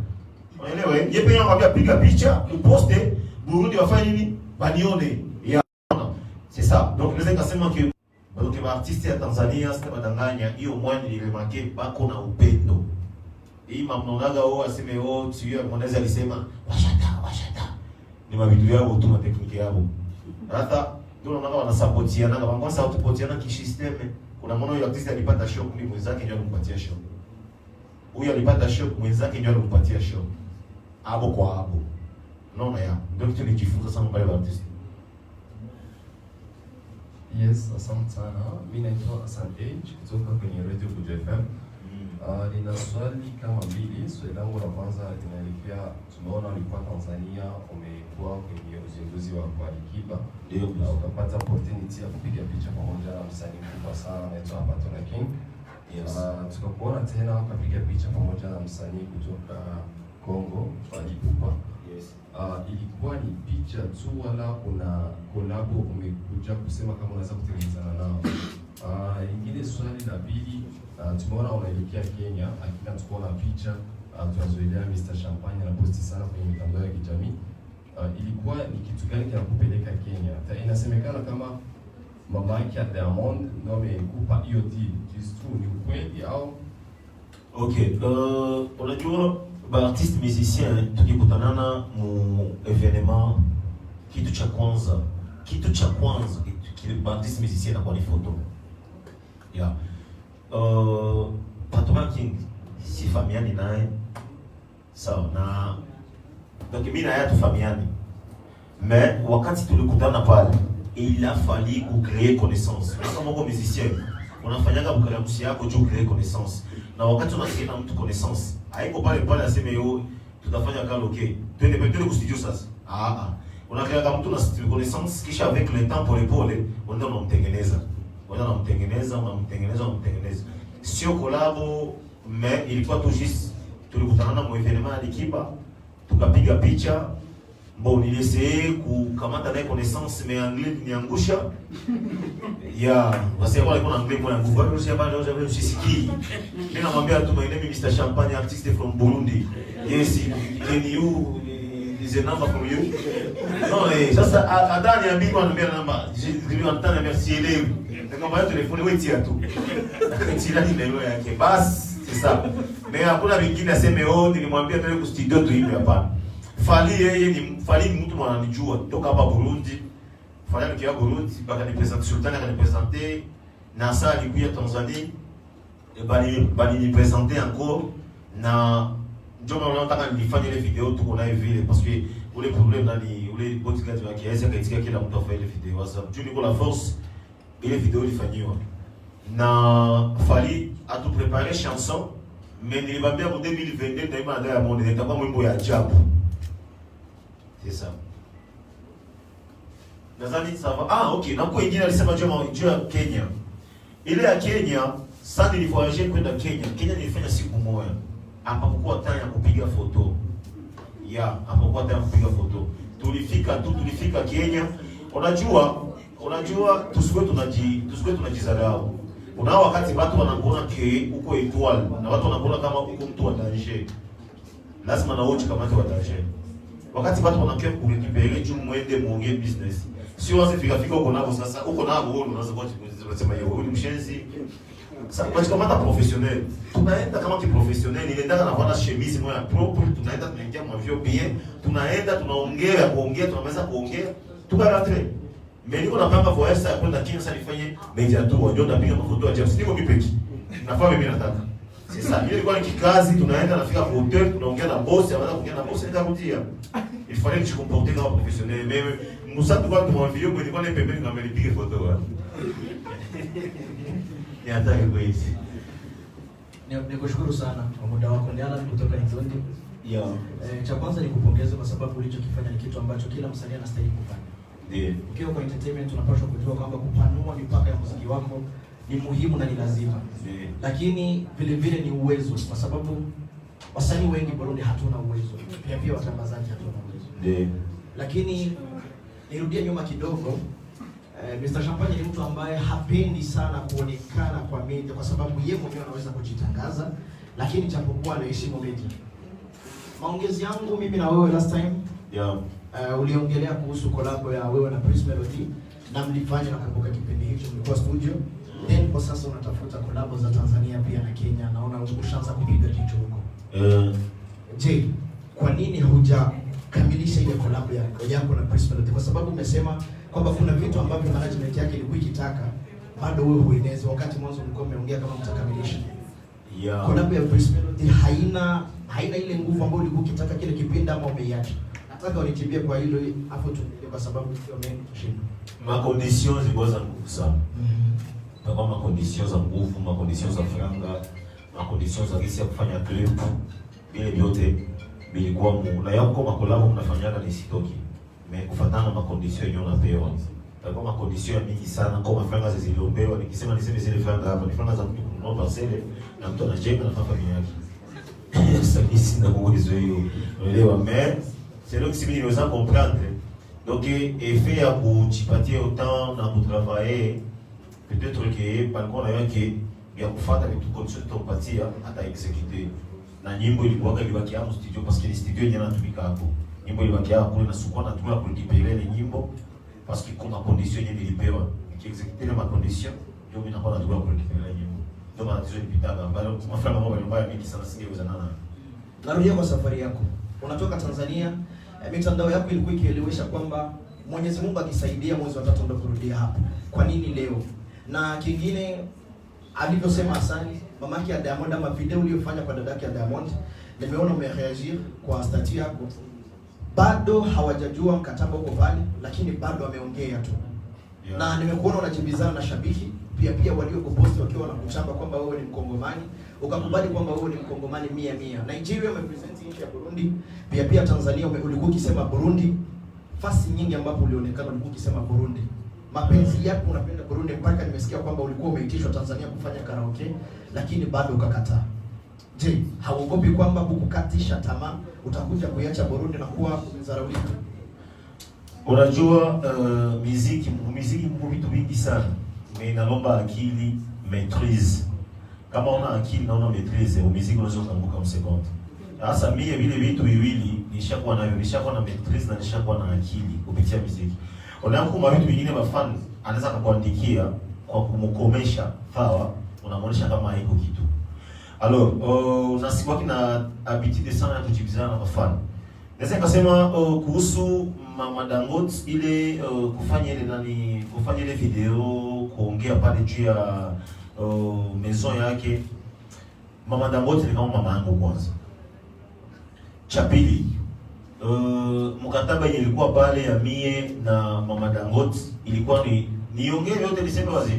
Unaelewa? Yepe inafanya piga picha, uposte Burundi wafanye nini? Wanione. C'est ça. Donc les kasema que donc les artistes ya Tanzania sita badanganya hiyo mwani nilimake bako na upendo. Hii mamnonaga aseme sio mwanaweza alisema washata. Ni mavitu yao tu tekniki yao. Hata ndio unaona wanasapotiana kama kwanza watupotiana kisysteme. Kuna mmoja yule artiste alipata shock ni mwenzake ndio alimpatia shock. Huyu alipata shock mwenzake ndio alimpatia shock. Abo kwa abo. Unaona ya. Ndio kitu nijifunza sana pale kwa artiste. Yes, asante sana. Mimi naitwa Hassan H kutoka kwenye Radio Buja FM. Nina swali kama mbili. Swali langu la kwanza linaelekea, tumeona ulikuwa Tanzania, umekuwa kwenye uzinduzi wa Alikiba. Ndio ukapata opportunity ya kupiga picha pamoja na msanii mkubwa sana anaitwa Patona King. Yes. Tukakuona tena ukapiga picha pamoja na msanii kutoka Kongo, Alikiba. Yes. Ilikuwa ni picha tu wala kuna kolabo umekuja kusema kama unaweza kutengenezana nao? Ingine swali la pili, tumeona unaelekea Kenya, akina tukuona picha, tunazoelea Mr. Champagne na posti sana kwenye mitandao ya kijamii. Ilikuwa ni kitu gani kinakupeleka Kenya? Inasemekana kama mama yake ya Diamond ndio amekupa hiyo deal. Ni ukweli au? Okay, unajua ba artiste musicien tukikutanana mu evenement, kitu cha kwanza ba artiste musicien anakuwa ni photo. Yeah. Patona King si famiani naye. Sawa, na donc mimi na yeye tufamiani. Mais wakati tulikutana pale, il a fallu créer connaissance. Kama uko musicien, unafanyaga mkaramushi yako juu créer connaissance. Na wakati unafikia mtu connaissance, haiko pale aseme tutafanya karaoke. Twende ku studio sasa. Unakaa mtu na connaissance kisha avec le temps pole ndio unamtengeneza. Unamtengeneza. Sio collabo, mais ilikuwa tu juste tulikutana na evenement Alikiba, tukapiga picha, Bon, niliessayé kukamata naye connaissance mais anglais niangusha. Ya, wasema walikuwa na anglais kwa nguvu. Kwa hiyo j'avais usisikii. Mimi namwambia tu my name is Mr. Champagne, artist from Burundi. Yes, can you is a number from you? Non, sasa adani ambiwa anambia namba. Je entends merci élève. Nikamwambia telefoni wewe tia tu. Akatila nimero yake. Bas, c'est ça. Mais hakuna vingine aseme nilimwambia tena ku studio tu hivi hapana. Fally yeye ni Fally ni mtu mwananijua toka hapa Burundi. Fally alikia Burundi baka ni presenter Sultan akanipresenter na saa alikuja Tanzania bali ni presenter encore na ndio maana nataka nifanye ile video tuko nayo vile parce que ule problème nani ule bodyguard wake aweza kaitika kila mtu afanye ile video WhatsApp juu niko la force ile video ilifanywa na Fally atu préparer chanson mais nilibambia pour 2022 daima na Diamond nitakuwa mwimbo ya ajabu. C'est ça. Nadhani sawa. Ah, okay. Na kwa ingine alisema juu ya Kenya. Ile ya Kenya, sasa nilivoyager kwenda Kenya. Kenya nilifanya siku moja. Hapakuwa time ya kupiga foto. Hapakuwa time ya kupiga foto. Tulifika Kenya. Unajua tusiwe tunajizarau. Kuna wakati watu wanakuona uko étoile na watu wanakuona kama uko mtu wa danger. Lazima na wote kama mtu wa danger. Wakati watu wanakia kurekipere juu mwende muongee business. Sio wazi fika uko nabo sasa, uko nabo wewe unaweza kwa kusema hiyo wewe ni mshenzi. Sasa kwa kama ta professionnel, tunaenda kama ki professionnel, nilienda na wana chemise moja propre, tunaenda tunaingia mwa vio bien, tunaenda kuongea, tunaweza kuongea, tukaratre. Mais niko napanga voyage ya kwenda Kenya sasa nifanye media tour, ndio ndapiga mafoto ya James. Niko mipeki. Nafaa mimi nataka. Sasa mimi nilikuwa ni kikazi, tunaenda nafika kwa hotel, tunaongea na boss, anaanza kuongea na boss nikarudia. Il fallait que je comporte comme professionnel. Mais Moussa tu vois ton vidéo, mais nilikuwa nipembeni kama nipige photo wa. Ni hatari kweli. Nikushukuru sana kwa muda wako Ndiala kutoka Nzondi. Cha kwanza ni kupongeza kwa sababu ulichokifanya ni kitu ambacho kila msanii anastahili kufanya. Ndiyo. Ukiwa kwa entertainment unapaswa kujua kwamba kupanua mipaka ya muziki wako ni muhimu na ni lazima. Ndiyo. Lakini vile vile ni uwezo kwa sababu wasanii wengi Burundi hatuna uwezo. Pia watangazaji hatuna uwezo. Ndiyo. Lakini nirudie nyuma kidogo. Mr. Champagne ni mtu ambaye hapendi sana kuonekana kwa media kwa sababu yeye mwenyewe anaweza kujitangaza, lakini japokuwa anaheshimu media. Maongezi yangu mimi na wewe last time uliongelea kuhusu collab ya wewe na Prince Melody na mlifanya na kumbuka kipindi hicho mlikuwa studio. Then kwa sasa unatafuta collab za Tanzania pia na Kenya, naona ushaanza kupiga kichwa huko. Je, kwa nini hujakamilisha ile collab yako na Prince Melody? Kwa sababu umesema kwamba kuna vitu ambavyo management yake ilikuwa ikitaka bado wewe hueneze, wakati mwanzo mlikuwa mmeongea kama mtakamilisha. Collab ya Prince Melody haina ile nguvu ambayo ulikuwa ukitaka kile kipindi ama umeiacha. Nataka unitibie kwa hilo hapo tu kwa sababu sio mengi tushinda. Ma conditions zilikuwa za nguvu sana. Kwa ma conditions za nguvu, ma conditions za franga, ma conditions za kisi ya kufanya clip, vile vyote bilikuwa na yako kwa collab mnafanyaga ni sitoki. Mais kufatana na conditions yenyewe unapewa. Kwa ma conditions mingi sana kama franga zilizopewa, nikisema niseme zile franga hapa, ni franga za mtu kununua parcelle na mtu anajenga na familia yake. Sasa ici na uwezo hiyo. Unaelewa mais c'est là que si vous avez comprendre. Donc effet à kujipatia autant na kutravailler peut-être que par contre yake ya kufuata vitu conditions tumpatia hata execute. Na nyimbo ilikuwa ilibaki hapo studio parce que studio yenyewe inatumika hapo. Nyimbo ilibaki hapo kule na sukua na tuna kulipigia ile nyimbo parce que kuna conditions yenyewe ilipewa. Execute na conditions ndio mimi nakuwa nataka kulipigia ile nyimbo. Ndio maana hizo nipitaga bado mafranga mambo mbaya mingi sana singeweza nana. Narudia kwa safari yako. Unatoka Tanzania, mitandao yako ilikuwa ikielewesha kwamba Mwenyezi Mungu akisaidia mwezi wa 3 ndo kurudia hapa. Kwa nini leo? Na kingine alivyosema Asani, mamake ya Diamond ama video uliyofanya kwa dadake ya Diamond, nimeona umereagir kwa status yako. Bado hawajajua mkataba uko pale, lakini bado ameongea tu. Na nimekuona unajibizana na shabiki pia waliokuposti wakiwa wanakuchamba kwamba wewe ni Mkongomani, ukakubali kwamba wewe ni Mkongomani 100%. Nigeria umepresent nchi ya Burundi, pia Tanzania ulikuwa ukisema Burundi. Fasi nyingi ambapo ulionekana ulikuwa ukisema Burundi. Mapenzi yako unapenda Burundi mpaka nimesikia kwamba ulikuwa umeitishwa Tanzania kufanya karaoke, lakini bado ukakataa. Je, hauogopi kwamba kukukatisha tamaa utakuja kuiacha Burundi na kuwa mzaraulika? Unajua muziki mko vitu vingi sana. Mais inalomba akili, maîtrise. Kama una akili na una maîtrise, muziki unaweza kuanguka msekondi. Sasa mimi vile vitu viwili nishakuwa na maîtrise na nishakuwa na akili kupitia muziki. Unaanza vitu vingine mafan anaweza kukuandikia kwa kumkomesha, sawa? Unamwonyesha kama haiko kitu. Alors, unasikia kina habitude sana ya kujibizana na mafan. Naweza kusema kuhusu Mama Dangote ile kufanya ile video kuongea pale juu ya maison yake. Mama Dangote ni kama mama yangu kwanza. Cha pili, mkataba ilikuwa pale ya mie na Mama Dangote ilikuwa niongee yote niseme wazi.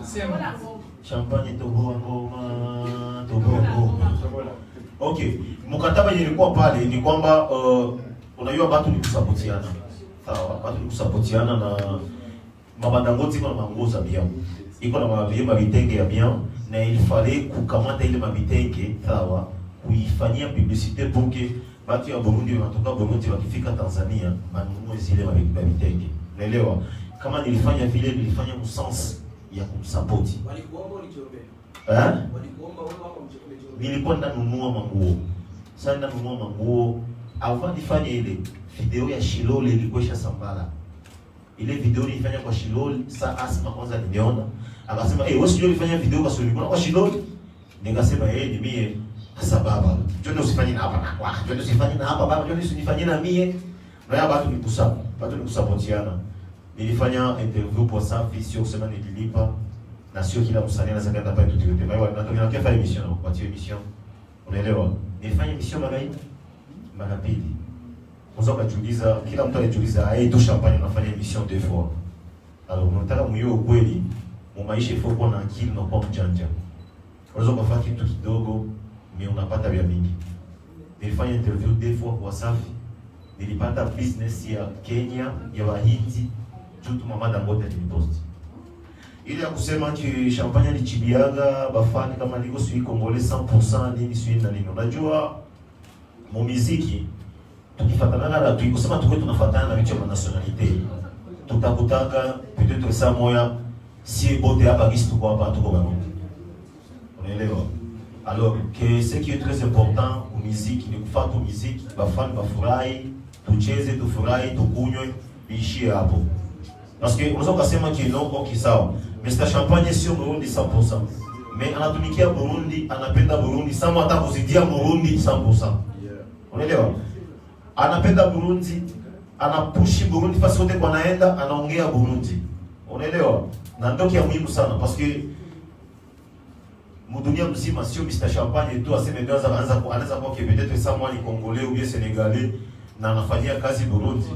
Sema. Champagne toboa ngoma. Okay, mkataba ilikuwa pale ni kwamba unajua watu ni kusapotiana. Sawa, watu ni kusapotiana na Mama Dangote iko na manguo za bien. Iko na mabitenge ya bien na il fallait kukamata ile mabitenge, sawa, kuifanyia publicité pour que watu ya Burundi wanatoka Burundi wakifika Tanzania manunue zile mabitenge. Unaelewa? Kama nilifanya vile nilifanya msens ya kumsapoti. Walikuomba ulichombe. Walikuomba wewe wako mchombe. Nilikuwa nanunua manguo. Sasa nanunua manguo. Avant nifanye ile video ya Shilole ilikuwa shasambala. Ile video nilifanya kwa Shilole, saa Asma kwanza nimeona. Akasema, wewe sio ulifanya video kwa Shilole kwa Shilole? Nikasema, ni mie. Sasa baba, twende usifanye na hapa na kwa. Twende usifanye na hapa baba, twende usifanye na mie. Na ya watu nikusapotiana. Nilifanya interview kwa Safi, sio kusema nililipa na sio kila msanii anaweza kwenda pale tutilipe. Maana nataka kufanya emission, kupatia emission. Unaelewa? Nilifanya emission mara pili. Unaweza kujiuliza, kila mtu anajiuliza, tu champagne unafanya emission 2 fois. Alors unataka mwiyo kweli, maisha ifo kuwa na akili na kuwa mjanja. Unaweza kufanya kitu kidogo, mais unapata vya mingi. Nilifanya interview 2 fois kwa Safi. Nilipata business ya Kenya, ya Wahindi, tutu Mama Dangote niliposti. Ile ya kusema ki champagne ni chibiaga, bafani kama niko sui Congolais 100% nini sui na nini. Unajua muziki tukifatana na tukisema tuko tunafatana na vitu vya nationalite. Tutakutaka peut-être ça moya si bote hapa kisi tuko hapa tuko Burundi. Unaelewa? Alors que ce qui est très important au musique ni kufuata muziki, bafani bafurahi, tucheze, tufurahi, tukunywe, biishie hapo. Parce que unaweza kusema kinoko kisawa. Mr. Champagne sio Burundi 100%. Mais anatumikia Burundi, anapenda Burundi, sama hata kuzidia Burundi 100%. Unaelewa? Anapenda Burundi, anapushi Burundi fasi yote kwa naenda, anaongea Burundi. Unaelewa? Na ndio kia muhimu sana parce que mudunia mzima sio Mr. Champagne tu aseme ndio anaweza kwa peut-être ça moi ni Congolais ou bien Sénégalais na anafanyia kazi Burundi.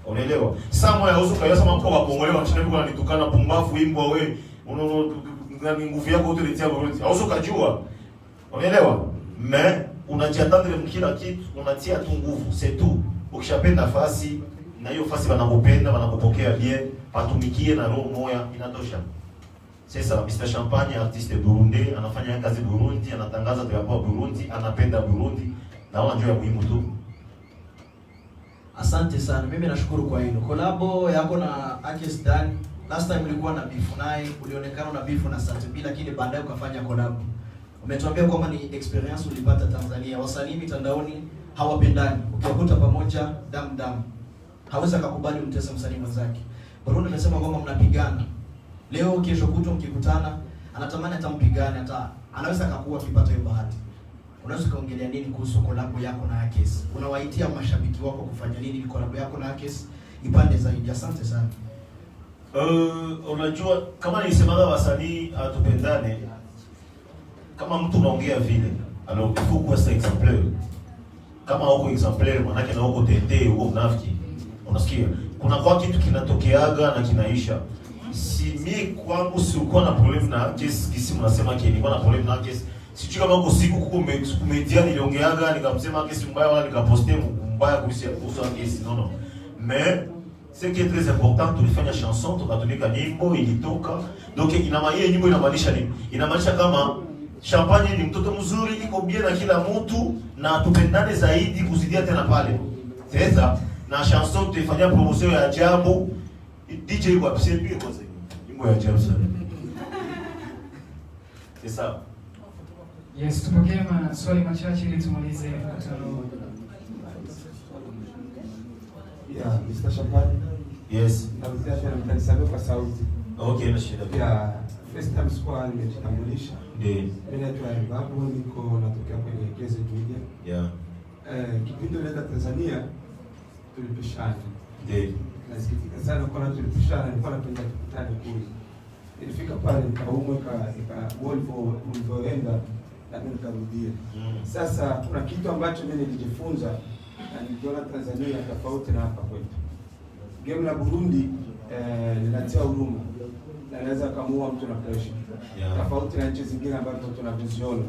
Unaelewa? Sasa moja uso kwa yasa mambo wa Congolais wanachana kwa nitukana pumbafu imbwa wewe. Unaona nguvu yako yote letea Burundi. Auso kujua. Unaelewa? Mais unajiatendre mkila kitu, unatia tu nguvu, c'est tout. Ukishapenda nafasi na hiyo nafasi wanakupenda, wanakupokea bien, patumikie na roho moja inatosha. Sasa Mr. Champagne artiste Burundi, anafanya kazi Burundi, anatangaza drapeau Burundi, anapenda Burundi na wao ndio muhimu tu. Asante sana. Mimi nashukuru kwa hilo. Kolabo yako na Akes Dan, last time ulikuwa na beef naye, ulionekana na beef na Santebi lakini baadaye ukafanya collab. Umetuambia kwamba ni experience ulipata Tanzania. Wasanii mitandaoni hawapendani. Ukikuta pamoja dam. Hawezi akakubali umtesa msanii mwenzake. Burundi amesema kwamba mnapigana. Leo kesho kutwa mkikutana, anatamani atampigane, hata anaweza akakuwa akipata hiyo bahati. Unaweza kaongelea nini kuhusu collab yako na Akes? Unawaitia mashabiki wako kufanya nini collab yako na Akes ipande zaidi? Asante sana. Unajua kama nilisemaga wasanii atupendane, kama mtu unaongea vile, alors il faut kuwa exemplaire. Kama uko exemplaire maana yake na uko tete, uko mnafiki. Unasikia? Kuna kwa kitu kinatokeaga na kinaisha. Si mimi kwangu si uko na problem na Akes, kisi mnasema kile niko na problem na Akes. Sijui kama uko siku kumedia niliongeaga nikamsema Akes mbaya wala nikaposte mbaya kuhusu Akes. Non. Mais ce qui est très important, tulifanya chanson, tukatumika nyimbo ilitoka. Donc inamaanisha nyimbo inamaanisha nini? Inamaanisha kama Champagne ni mtoto mzuri, iko bien na kila mtu na tupendane zaidi kuzidia tena pale. Sasa na chanson tutafanya promotion ya ajabu. DJ kwa pia kwanza. Nyimbo ya ajabu sana. C'est ça. Yes, tupokee maswali machache ili tumalize mkutano. Yeah, Mr. Champagne. Yes. Narudia tena mtanisamehe kwa sauti. Okay, na shida. Yeah, first time sikuwa nimejitambulisha. Ndio. Mimi naitwa Babu, niko natokea kwenye Keze Media. Yeah. Kipindi nenda Tanzania tulipishana. Ndio. Nasikitika sana kwa nini tulipishana, nilikuwa napenda tukutane kule. Nilifika pale nikaumwa Volvo ulivyoenda na mimi nikarudia. Sasa kuna kitu ambacho mimi nilijifunza na niliona Tanzania tofauti na hapa kwetu. Game la Burundi linatia huruma na inaweza kumuua mtu na pressure. Tofauti na nchi zingine ambazo tunaviziona.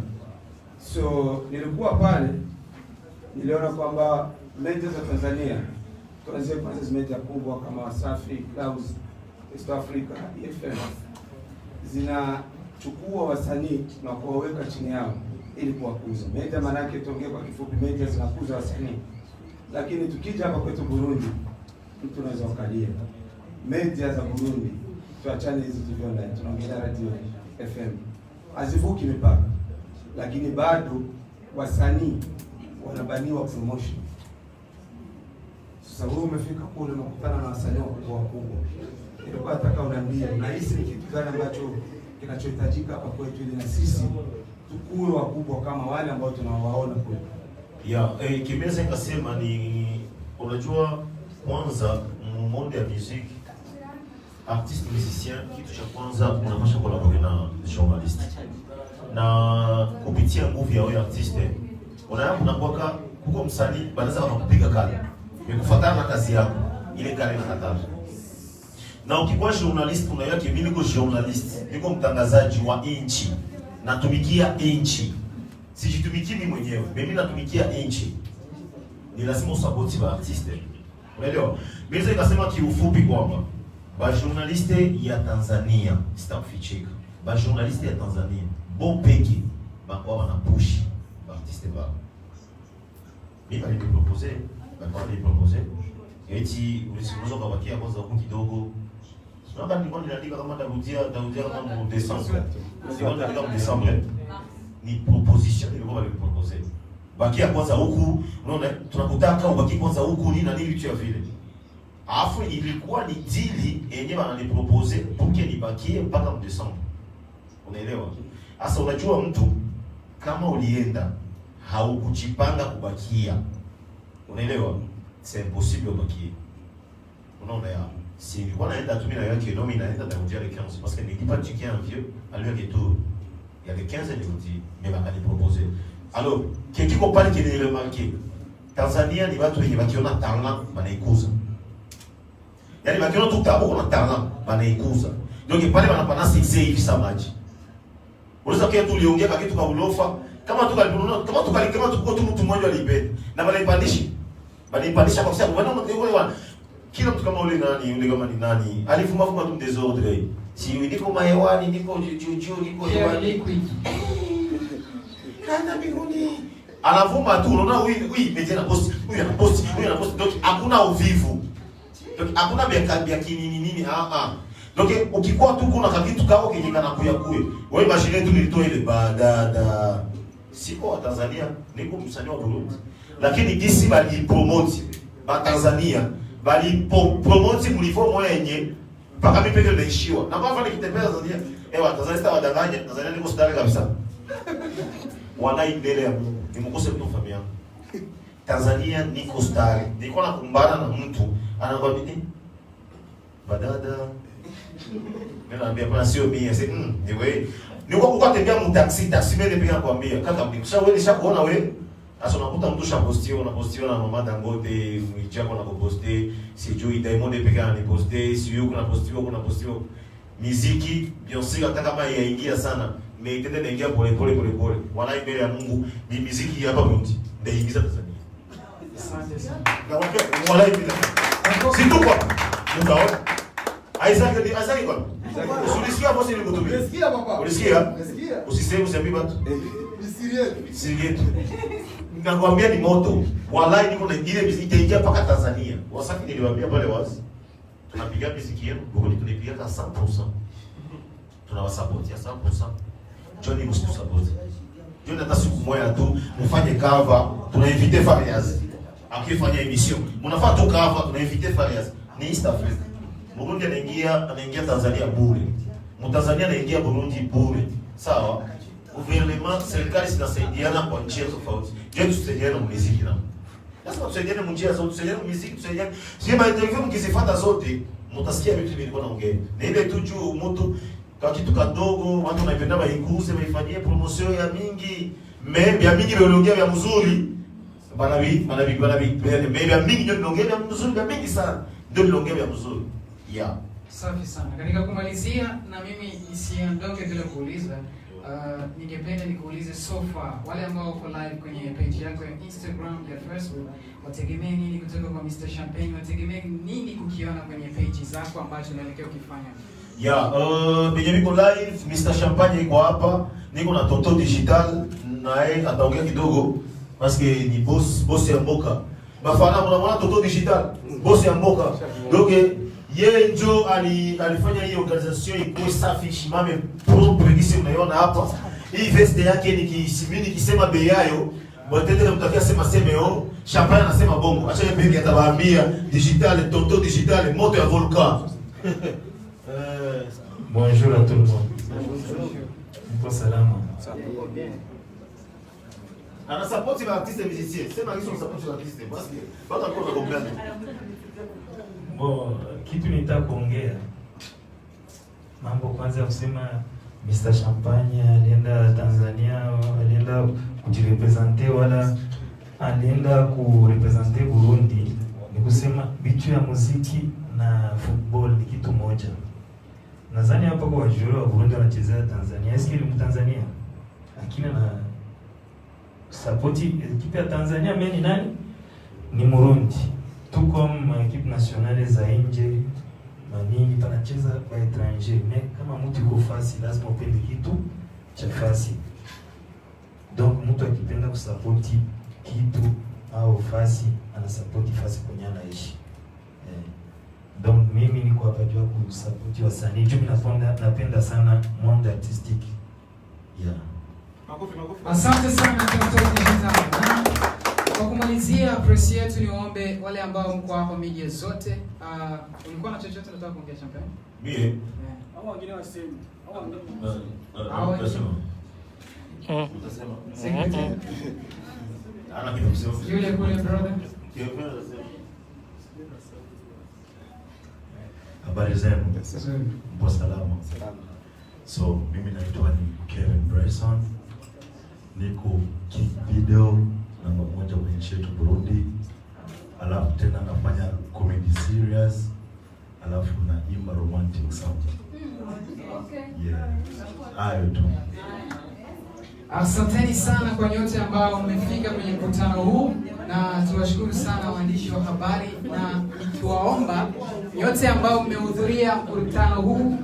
So nilikuwa pale niliona kwamba media za Tanzania tuanze kwanza media kubwa kama Wasafi, Clouds, East Africa, EFM zinachukua wasanii na kuwaweka chini yao ili kuwakuza. Media maana yake tuongee kwa kifupi, media zinakuza wasanii. Lakini tukija hapa kwetu Burundi, mtu anaweza ukalia media za Burundi, tuachane hizi tulio ndani, tunaongelea radio FM, hazivuki mipaka, lakini bado wasanii wanabaniwa promotion. Sasa wewe umefika kule unakutana na wasanii wakubwa. Nilikuwa nataka uniambie unahisi ni kitu gani ambacho kinachohitajika hapa kwetu ili na sisi tukue wakubwa kama wale ambao tunawaona kule. Kimeza nikasema ni unajua kwanza monde ya musique artiste musicien, kitu cha kwanza unapaswa collaborer na journalist. Na kupitia nguvu ya artiste unakuwa kuko msanii banaweza kukupiga kale. Nikufuatana na kazi yako ile kale na katana. Na ukikuwa journalist unaiona mimi niko journalist, niko mtangazaji wa inchi. Natumikia inchi. Sijitumiki mimi mwenyewe, mimi natumikia inchi. Ni lazima usapoti ba artiste. Unaelewa? Mimi nikasema kiufupi kwamba ba journaliste ya Tanzania sitafichika. Ba journaliste ya Tanzania bon peki ba kwa wana push ba artiste ba. Mimi nilipropose eti ulisimama kwa wakia kwanza huko kidogo. Sasa nilikuwa ninaandika kama tarudia kama mu Desembre. Nilikuwa ninaandika mu Desembre. Ni proposition nilikuwa nilipropose. Bakia kwanza huku, unaona tunakutaka ubaki kwanza huku nini na nini vitu ya vile. Alafu ilikuwa ni dili yenyewe wananipropose porque nibakie mpaka mu Desembre. Unaelewa? Sasa unajua mtu kama ulienda haukujipanga kubakia. Unaelewa? C'est impossible ubakie. Unaona ya? Si nilikuwa naenda tu mimi na yake ndio mimi naenda ndarudia le 15 parce que n'était pas du 15 vieux à l'heure du tour. Il y avait 15 ans mais bakani proposer. Alors, qu'est-ce qu'on parle qui est remarqué? Tanzania ni watu wenye wakiona talent wanaikuza. Yaani wakiona tu tabu na talent wanaikuza. Donc pale wanapana succès hivi samaji. Unaweza kia tu liongea kwa kitu kwa ulofa kama tuko tu mtu mmoja alipenda na wanaipandisha kwa sababu wana kila mtu kama ule kama ni nani alifuma tu desordre. Si niko mahewani, niko juu, niko hewani. Kana mbinguni. Anavuma tu, unaona huyu media na post, huyu ana post. Donc hakuna uvivu. Donc hakuna bia kinini. Donc ukikuwa tu kuna kitu kao kinyika na kuya. Wewe mashine tu nilitoa ile badada. Siko wa Tanzania, niko msanii wa Burundi. Lakini gisi bali promote ba Tanzania, bali promote mlifo mwenye mpaka mimi peke naishiwa. Na kwa mfano nikitembea Tanzania, Tanzania wadanganya, Tanzania niko stari kabisa. Wanai mbele ya Mungu, nimkose mtu familia. Tanzania niko stari. Niko nakumbana na mtu anakwambia badada. Mimi naambia pana sio mimi, ni wewe. Niko kutembea mu taxi mimi pia nakwambia kaka mnikusha wewe nishakuona wewe. Sasa unakuta mtu unapostiwa na mama Dangote, mwijako na kuposte, sijui Diamond pekee aniposte, sijui kuna postiwa muziki, Beyonce hata kama yaingia sana, meitende naingia pole. Wanai mbele ya Mungu, ni muziki hapa Burundi, ndio ingiza Tanzania. Asante sana. Na wanai mbele. Si tu kwa. Mtaona. Isaac kwa. Ulisikia bosi nilikutumia? Ulisikia papa? Ulisikia? Ulisikia? Usiseme usiambi watu. Siri yetu. Nakwambia ni moto. Wallahi niko na ile muziki itaingia mpaka Tanzania. Wasafi niliwaambia pale wazi. Tunapiga muziki yenu, Burundi tunapiga 100%. Tunawasupport ya 100%. Johnny msitusupport. Johnny hata siku moja tu mfanye cover, tunainvite Farias. Akifanya emission. Mnafaa tu cover, tunainvite Farias. Ni East Africa. Burundi anaingia Tanzania bure. Mtanzania anaingia Burundi bure. Sawa? Gouvernement, serikali zinasaidiana kwa njia tofauti. Je, tusaidiane na muziki na. Lazima tusaidiane na njia zote, tusaidiane na muziki, tusaidiane. Sema interview mkizifuata zote, mtasikia vitu vilikuwa naongea. Na ile tu juu mtu kwa kitu kadogo, watu wanapenda waikuze, waifanyie promotion ya mingi. Ya mingi waliongea vya mzuri. Bana mingi ndio waliongea vya mzuri, vya mingi sana. Ndio waliongea vya mzuri. Yeah. Safi sana. Katika kumalizia na mimi nisiondoke bila kuuliza, ningependa nikuulize so far, wale ambao wako live kwenye page yako ya Instagram, ya Facebook, wategemee nini kutoka kwa Mr. Champagne? Wategemee nini kukiona kwenye page zako ambacho unaelekea ukifanya? Penye niko live, Mr. Champagne yuko hapa, niko na Toto Digital, naye ataongea kidogo parce ni boss ya mboka. Bafana mnaona Toto Digital, boss ya mboka. Donc yeye ndio alifanya hii organization ikuwe safi, shimame propre kisi unaiona hapa. Hii veste yake nikisema bei yayo, watende mtakia sema semeo, Champagne anasema bongo. Acha yeye peke atawaambia digital, Toto Digital, moto ya volcan. Bonjour à tout le monde. Mpo salama. Ana support les artistes musiciens. C'est ma question support les artistes parce que pas encore comprendre. Bon, kitu nitaka kuongea. Mambo kwanza ya kusema Mr. Champagne alienda Tanzania, alienda kujirepresenter wala alienda kurepresenter Burundi. Ni kusema bitu ya muziki na football ni kitu moja. Nadhani hapa kwa wajuru wa Burundi wanachezea Tanzania. Eski ni Mtanzania? Lakini na sapoti ekipe ya Tanzania mimi nani? Ni Burundi. Tuko ekipe nationale za nje manini panacheza kwa étranger. Mais kama mtu yuko fasi lazima upende kitu cha fasi. Donc mtu akipenda kusapoti kitu au fasi anasapoti fasi kwenye anaishi. Donc mimi niko hapa jua kusapoti wasanii. Mimi napenda sana monde artistique. Yeah. Asante sana Toto Digital. Kwa kumalizia press yetu niombe wale ambao mko hapa media zote, ulikuwa na chochote unataka kuongea Champagne? Mimi. Au wengine waseme. Utasema. Ana kitu kusema. Yule kule brother. Habari zenu. Mpo salama. So mimi naitwa ni Kevin Bryson. Niko Kick Video namba 1 kwenye nchi yetu Burundi. Alafu tena nafanya comedy series. Alafu naimba romantic song. Yeah. Hayo tu. Asanteni sana kwa nyote ambao mmefika kwenye mkutano huu, na tuwashukuru sana waandishi wa habari, na tuwaomba nyote ambao mmehudhuria mkutano huu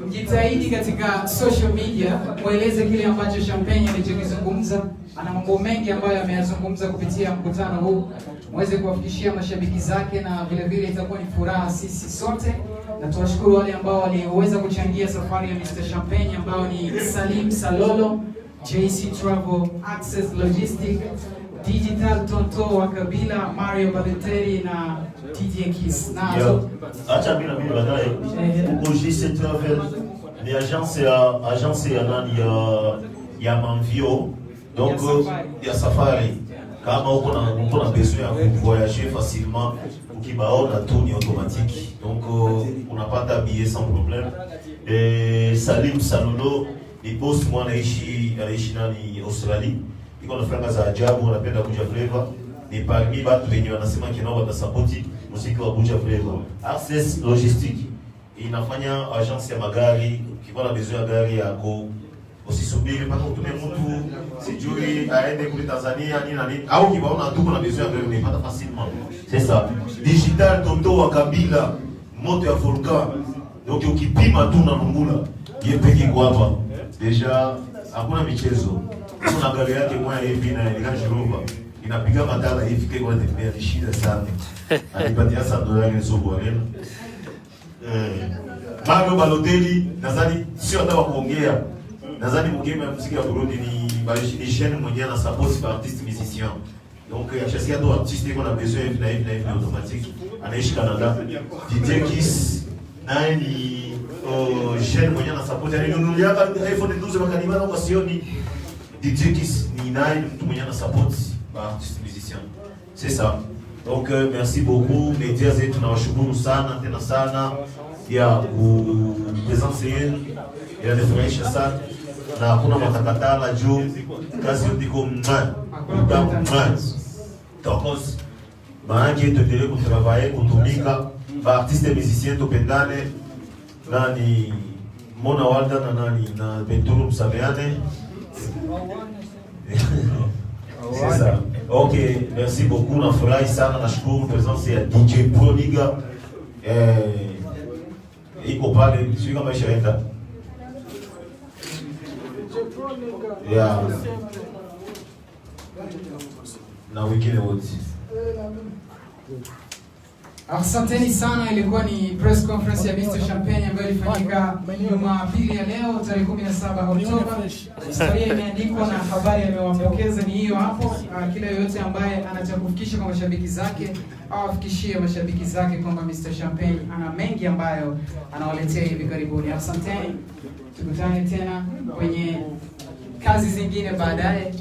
mjitahidi katika social media mueleze kile ambacho Champagne alichokizungumza. Ana mambo mengi ambayo ameyazungumza kupitia mkutano huu, muweze kuwafikishia mashabiki zake, na vile vile itakuwa ni furaha sisi sote. Na tuwashukuru wale ambao waliweza kuchangia safari ya Mr. Champagne ambao ni Salim Salolo, JC Travel, Access Logistic, Digital Tonto wa Kabila, Mario Balleteri na TJ Kiss. Na acha mimi baadaye uko JC Travel ni agence ya nani ya Manvio, donc ya safari. Kama uko na besoin ya voyager facilement, ukibaona tu ni automatique, donc unapata billet sans problème. Salim Salolo ni boss mwana anaishi nani Australia. Iko na franga za ajabu, anapenda kuja flavor. Ni parmi watu wenye wanasema kinao watasapoti muziki wa Buja Flavor. Access Logistic inafanya agence ya magari, ukiwa na besoin ya gari yako usisubiri mpaka utume mtu sijui aende kule Tanzania nini na nini, au kibaona tuko na besoin ya gari unapata facilement. C'est ça. Digital Tonto wa Kabila, moto ya volcan. Donc ukipima tu na Lungula, yeye peke kwa hapa. Deja hakuna michezo. iko na gari yake moja hivi na inajiruba. Inapiga matala hivi kwa tembea ni shida sana. Alipatia $100 ni sobo arena. Mario Balotelli nadhani sio hata wa kuongea. Nadhani mgeme ya muziki ya Burundi ni chaîne mwenyewe na support par artiste musicien. Donc à chaque fois artiste qu'on a besoin de automatique. Anaishi Canada. DJ Kiss naye ni chaîne mwenyewe na support. Yani nunulia iPhone 12 makanima na sioni. DJ Kiss ni naye mtu mwenyewe na support par artiste musicien. C'est ça. Donc merci beaucoup médias zetu tunawashukuru sana tena sana ya presence yenu inanifurahisha sana na hakuna matakatala juu kazi ndiko tokos maanake tuendelee kutravailler kutumika ba artiste musicien tupendane nani Mona Walda na nani na Bentulu msameane. C'est ça. Ok, merci beaucoup, nafurahi sana, nashukuru presence ya DJ Pro Niga. Iko pale, sio kama ishaenda. Yeah. Na wengine wote. Asanteni sana, ilikuwa ni press conference ya Mr. Champagne ambayo ilifanyika Jumapili ya leo tarehe 17 Oktoba. Historia imeandikwa na habari amewapokeza ni hiyo hapo. Kila yoyote ambaye anataka kufikisha kwa mashabiki zake au afikishie mashabiki zake kwamba Mr. Champagne ana mengi ambayo anawaletea hivi karibuni. Asanteni. Tukutane tena kwenye kazi zingine baadaye.